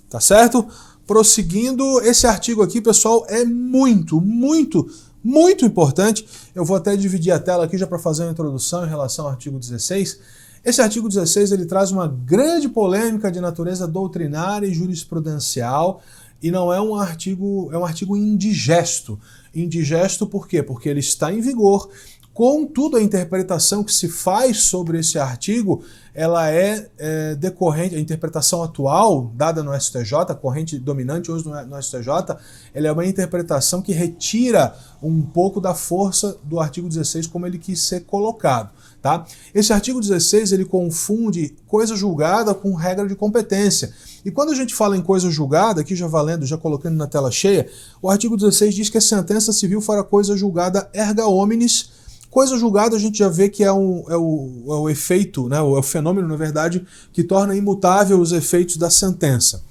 Tá certo? Prosseguindo, esse artigo aqui, pessoal, é muito, muito, muito importante. Eu vou até dividir a tela aqui já para fazer uma introdução em relação ao artigo 16. Esse artigo 16 ele traz uma grande polêmica de natureza doutrinária e jurisprudencial, e não é um artigo, é um artigo indigesto. Indigesto por quê? Porque ele está em vigor. Contudo, a interpretação que se faz sobre esse artigo, ela é decorrente, a interpretação atual dada no STJ, a corrente dominante hoje no STJ, ela é uma interpretação que retira um pouco da força do artigo 16 como ele quis ser colocado. Tá? Esse artigo 16 ele confunde coisa julgada com regra de competência. E quando a gente fala em coisa julgada, aqui já valendo, já colocando na tela cheia, o artigo 16 diz que a sentença civil fará coisa julgada erga omnes. Coisa julgada a gente já vê que é o efeito, né, é o fenômeno, na verdade, que torna imutável os efeitos da sentença.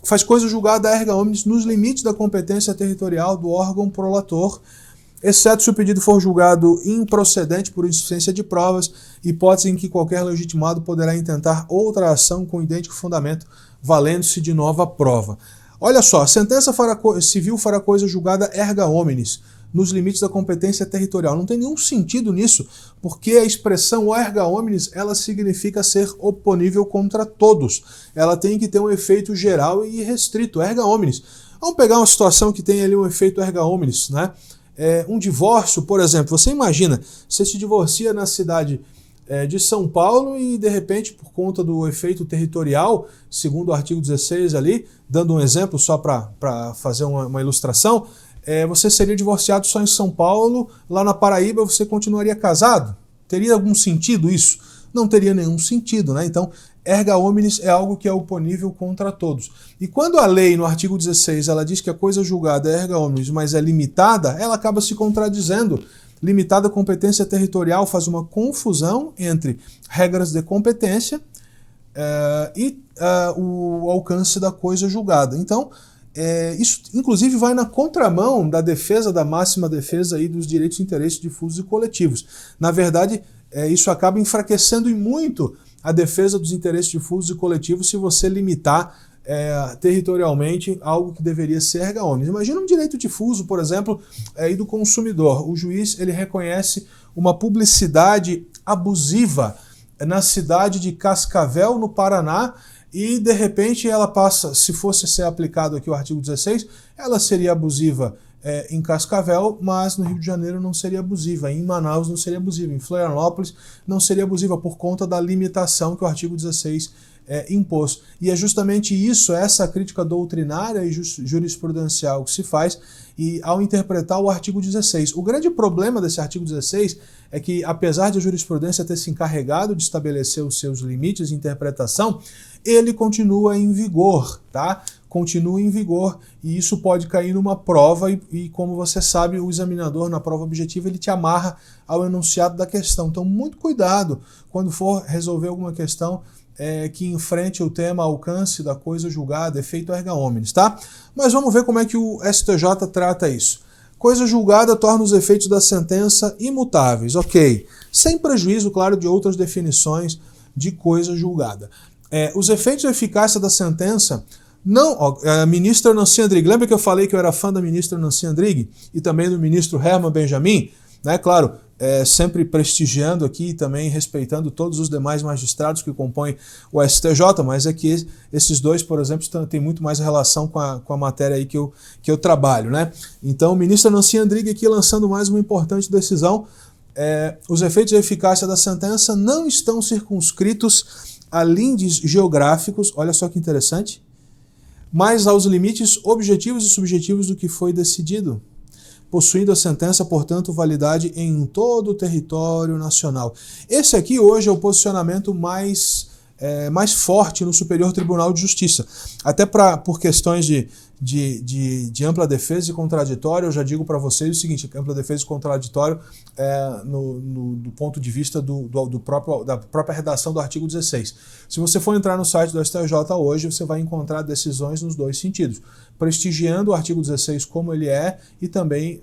Faz coisa julgada erga omnes nos limites da competência territorial do órgão prolator, exceto se o pedido for julgado improcedente por insuficiência de provas, hipótese em que qualquer legitimado poderá intentar outra ação com idêntico fundamento, valendo-se de nova prova. Olha só, a sentença civil fará coisa julgada erga omnes, nos limites da competência territorial. Não tem nenhum sentido nisso, porque a expressão erga omnes, ela significa ser oponível contra todos. Ela tem que ter um efeito geral e restrito, erga omnes. Vamos pegar uma situação que tem ali um efeito erga omnes, né? Um divórcio, por exemplo, você imagina, você se divorcia na cidade de São Paulo e de repente, por conta do efeito territorial, segundo o artigo 16 ali, dando um exemplo só para fazer uma ilustração, você seria divorciado só em São Paulo, lá na Paraíba você continuaria casado? Teria algum sentido isso? Não teria nenhum sentido, né? Então, erga omnes é algo que é oponível contra todos. E quando a lei, no artigo 16, ela diz que a coisa julgada é erga omnes, mas é limitada, ela acaba se contradizendo. Limitada competência territorial faz uma confusão entre regras de competência e o alcance da coisa julgada. Então, isso inclusive vai na contramão da defesa, da máxima defesa aí dos direitos e interesses difusos e coletivos. Na verdade, isso acaba enfraquecendo e muito a defesa dos interesses difusos e coletivos se você limitar territorialmente algo que deveria ser erga omnes. Imagina um direito difuso, por exemplo, do consumidor. O juiz ele reconhece uma publicidade abusiva na cidade de Cascavel, no Paraná, e de repente ela passa, se fosse ser aplicado aqui o artigo 16, ela seria abusiva em Cascavel, mas no Rio de Janeiro não seria abusiva, em Manaus não seria abusiva, em Florianópolis não seria abusiva por conta da limitação que o artigo 16 impôs. E é justamente isso, essa crítica doutrinária e jurisprudencial que se faz e ao interpretar o artigo 16. O grande problema desse artigo 16 é que, apesar de a jurisprudência ter se encarregado de estabelecer os seus limites de interpretação, ele continua em vigor, tá? Continua em vigor e isso pode cair numa prova e como você sabe, o examinador na prova objetiva ele te amarra ao enunciado da questão. Então, muito cuidado quando for resolver alguma questão que enfrente o tema alcance da coisa julgada, efeito erga omnes, tá? Mas vamos ver como é que o STJ trata isso. Coisa julgada torna os efeitos da sentença imutáveis, ok. Sem prejuízo, claro, de outras definições de coisa julgada. Os efeitos de eficácia da sentença não... a ministra Nancy Andrighi, lembra que eu falei que eu era fã da ministra Nancy Andrighi e também do ministro Herman Benjamin? Né? Claro, sempre prestigiando aqui e também respeitando todos os demais magistrados que compõem o STJ, mas é que esses dois, por exemplo, têm muito mais relação com a matéria aí que eu trabalho. Né? Então, o ministro Nancy Andrighi aqui lançando mais uma importante decisão. Os efeitos de eficácia da sentença não estão circunscritos a lindes geográficos, olha só que interessante, mas aos limites objetivos e subjetivos do que foi decidido, possuindo a sentença, portanto, validade em todo o território nacional. Esse aqui hoje é o posicionamento mais forte no Superior Tribunal de Justiça. Até por questões de ampla defesa e contraditório, eu já digo para vocês o seguinte, ampla defesa e contraditório do ponto de vista da própria redação do artigo 16. Se você for entrar no site do STJ hoje, você vai encontrar decisões nos dois sentidos, prestigiando o artigo 16 como ele é e também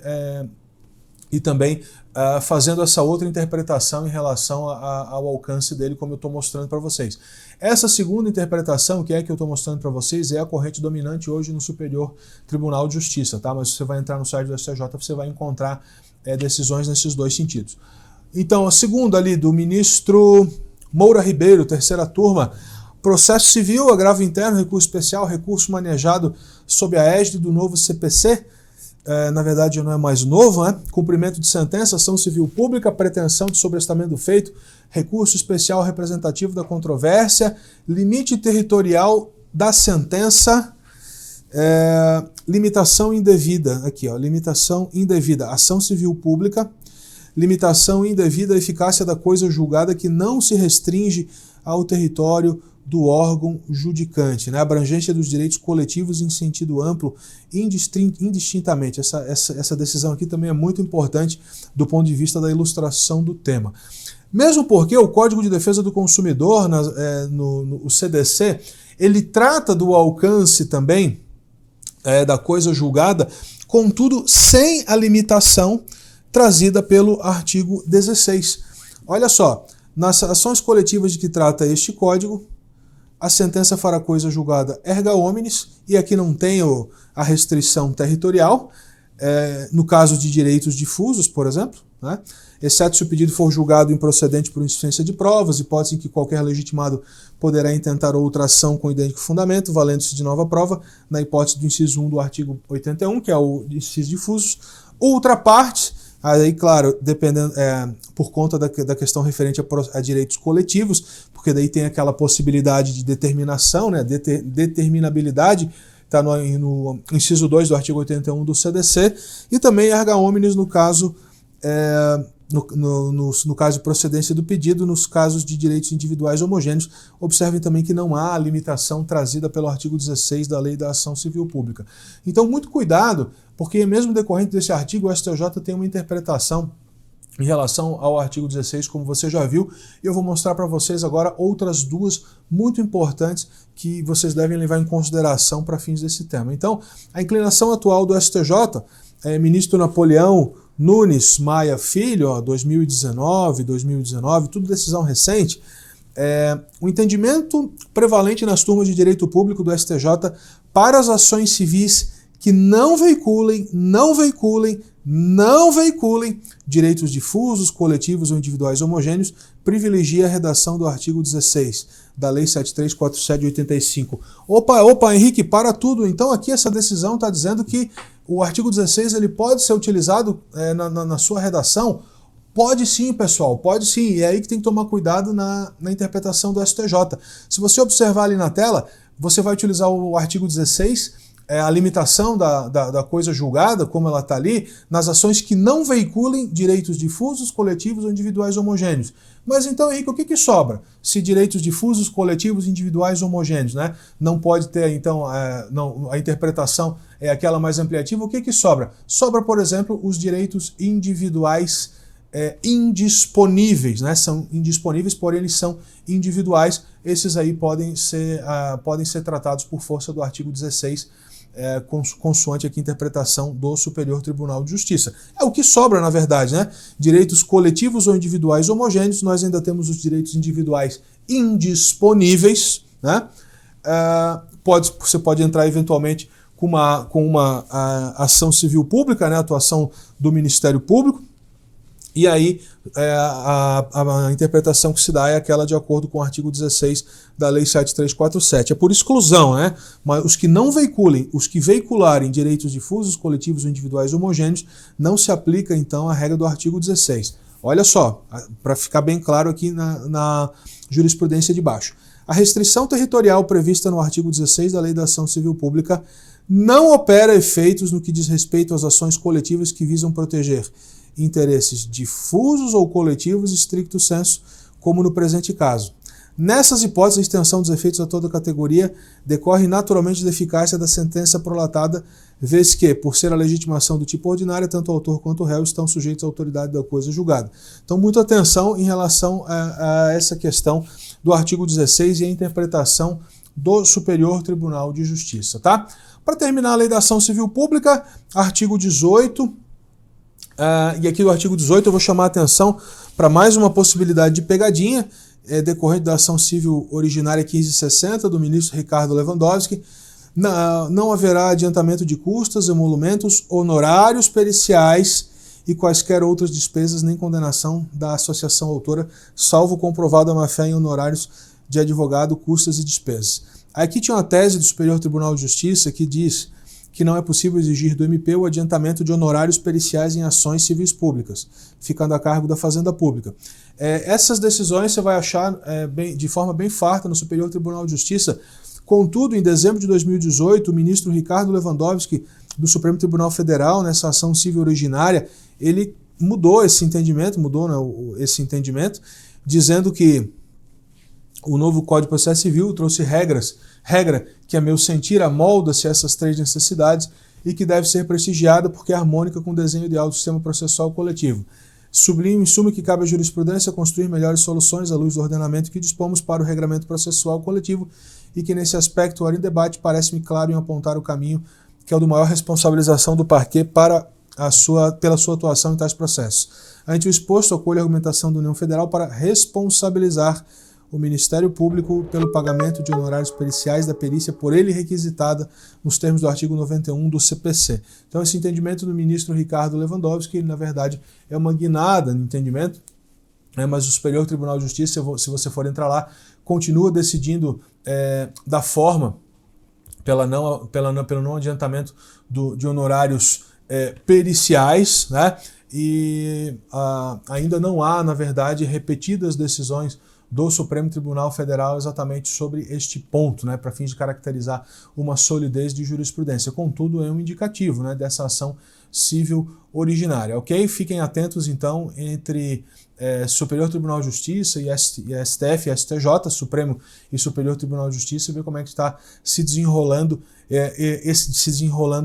fazendo essa outra interpretação em relação ao alcance dele, como eu estou mostrando para vocês. Essa segunda interpretação, que eu estou mostrando para vocês, é a corrente dominante hoje no Superior Tribunal de Justiça, tá? Mas você vai entrar no site do STJ, você vai encontrar decisões nesses dois sentidos. Então, a segunda ali do ministro Moura Ribeiro, terceira turma, processo civil, agravo interno, recurso especial, recurso manejado sob a égide do novo CPC, na verdade não é mais novo, né? Cumprimento de sentença, ação civil pública, pretensão de sobrestamento do feito, recurso especial representativo da controvérsia, limite territorial da sentença, limitação indevida, aqui ó, limitação indevida, ação civil pública, limitação indevida à eficácia da coisa julgada que não se restringe ao território do órgão judicante, né? Abrangência dos direitos coletivos em sentido amplo, indistintamente. Essa decisão aqui também é muito importante do ponto de vista da ilustração do tema. Mesmo porque o Código de Defesa do Consumidor, no CDC, ele trata do alcance também da coisa julgada, contudo, sem a limitação trazida pelo artigo 16. Olha só, nas ações coletivas de que trata este código, a sentença fará coisa julgada erga omnes, e aqui não tem a restrição territorial, no caso de direitos difusos, por exemplo, né? Exceto se o pedido for julgado improcedente por insuficiência de provas, hipótese em que qualquer legitimado poderá intentar outra ação com idêntico fundamento, valendo-se de nova prova, na hipótese do inciso 1 do artigo 81, que é o inciso difusos. Outra parte, aí, claro, dependendo, por conta da questão referente a direitos coletivos, porque daí tem aquela possibilidade de determinação, né, determinabilidade, está no inciso 2 do artigo 81 do CDC, e também erga omnes no caso, no caso de procedência do pedido, nos casos de direitos individuais homogêneos. Observem também que não há limitação trazida pelo artigo 16 da Lei da Ação Civil Pública. Então, muito cuidado, porque mesmo decorrente desse artigo, o STJ tem uma interpretação em relação ao artigo 16, como você já viu, e eu vou mostrar para vocês agora outras duas muito importantes que vocês devem levar em consideração para fins desse tema. Então, a inclinação atual do STJ, ministro Napoleão Nunes Maia Filho, 2019, tudo decisão recente, o entendimento prevalente nas turmas de direito público do STJ para as ações civis que não veiculem direitos difusos, coletivos ou individuais homogêneos, privilegia a redação do artigo 16 da Lei 7347 de 85. Opa, Henrique, para tudo. Então aqui essa decisão está dizendo que o artigo 16 ele pode ser utilizado na sua redação? Pode sim, pessoal, pode sim. E é aí que tem que tomar cuidado na interpretação do STJ. Se você observar ali na tela, você vai utilizar o artigo 16, a limitação da coisa julgada, como ela está ali, nas ações que não veiculem direitos difusos, coletivos ou individuais homogêneos. Mas então, Henrique, o que sobra? Se direitos difusos, coletivos, individuais homogêneos, né? Não pode ter, então, a interpretação é aquela mais ampliativa, o que sobra? Sobra, por exemplo, os direitos individuais indisponíveis, né? São indisponíveis, porém eles são individuais. Esses aí podem ser tratados por força do artigo 16, consoante aqui a interpretação do Superior Tribunal de Justiça. É o que sobra, na verdade, né? Direitos coletivos ou individuais homogêneos, nós ainda temos os direitos individuais indisponíveis, né? Você pode entrar eventualmente com uma ação civil pública, né? Atuação do Ministério Público. E aí a interpretação que se dá é aquela de acordo com o artigo 16 da Lei 7347. É por exclusão, né? Mas os que não veiculem, os que veicularem direitos difusos, coletivos ou individuais homogêneos, não se aplica então a regra do artigo 16. Olha só, para ficar bem claro aqui na jurisprudência de baixo. A restrição territorial prevista no artigo 16 da Lei da Ação Civil Pública não opera efeitos no que diz respeito às ações coletivas que visam proteger interesses difusos ou coletivos stricto sensu, como no presente caso. Nessas hipóteses, a extensão dos efeitos a toda a categoria decorre naturalmente da eficácia da sentença prolatada, vez que, por ser a legitimação do tipo ordinária, tanto o autor quanto o réu estão sujeitos à autoridade da coisa julgada. Então, muita atenção em relação a essa questão do artigo 16 e a interpretação do Superior Tribunal de Justiça, tá? Para terminar, a Lei da Ação Civil Pública, artigo 18, e aqui do artigo 18 eu vou chamar a atenção para mais uma possibilidade de pegadinha, decorrente da ação civil originária 1560 do ministro Ricardo Lewandowski. Não haverá adiantamento de custas, emolumentos, honorários periciais e quaisquer outras despesas nem condenação da associação autora, salvo comprovada má-fé em honorários de advogado, custas e despesas. Aqui tinha uma tese do Superior Tribunal de Justiça que diz que não é possível exigir do MP o adiantamento de honorários periciais em ações civis públicas, ficando a cargo da Fazenda Pública. Essas decisões você vai achar de forma bem farta no Superior Tribunal de Justiça. Contudo, em dezembro de 2018, o ministro Ricardo Lewandowski, do Supremo Tribunal Federal, nessa ação civil originária, ele mudou esse entendimento, dizendo que o novo Código de Processo Civil trouxe regra que, a meu sentir, amolda-se a essas três necessidades e que deve ser prestigiada porque é harmônica com o desenho ideal do sistema processual coletivo. Sublime, em suma, que cabe à jurisprudência construir melhores soluções à luz do ordenamento que dispomos para o regramento processual coletivo e que, nesse aspecto, ora em debate, parece-me claro em apontar o caminho que é o do maior responsabilização do parquet pela sua atuação em tais processos. Ante o exposto, acolho a argumentação da União Federal para responsabilizar o Ministério Público pelo pagamento de honorários periciais da perícia por ele requisitada nos termos do artigo 91 do CPC. Então, esse entendimento do ministro Ricardo Lewandowski, ele, na verdade, é uma guinada no entendimento, mas o Superior Tribunal de Justiça, se você for entrar lá, continua decidindo da forma, pelo não adiantamento de honorários periciais, né? E ainda não há, na verdade, repetidas decisões do Supremo Tribunal Federal exatamente sobre este ponto, né, para fins de caracterizar uma solidez de jurisprudência. Contudo, é um indicativo, né, dessa ação civil originária. Ok? Fiquem atentos, então, entre Superior Tribunal de Justiça e STF, STJ, Supremo e Superior Tribunal de Justiça, e ver como é que está se desenrolando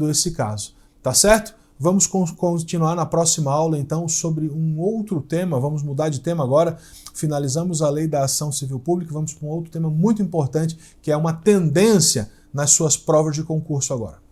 esse caso. Tá certo? Vamos continuar na próxima aula, então, sobre um outro tema. Vamos mudar de tema agora. Finalizamos a lei da ação civil pública. Vamos para um outro tema muito importante, que é uma tendência nas suas provas de concurso agora.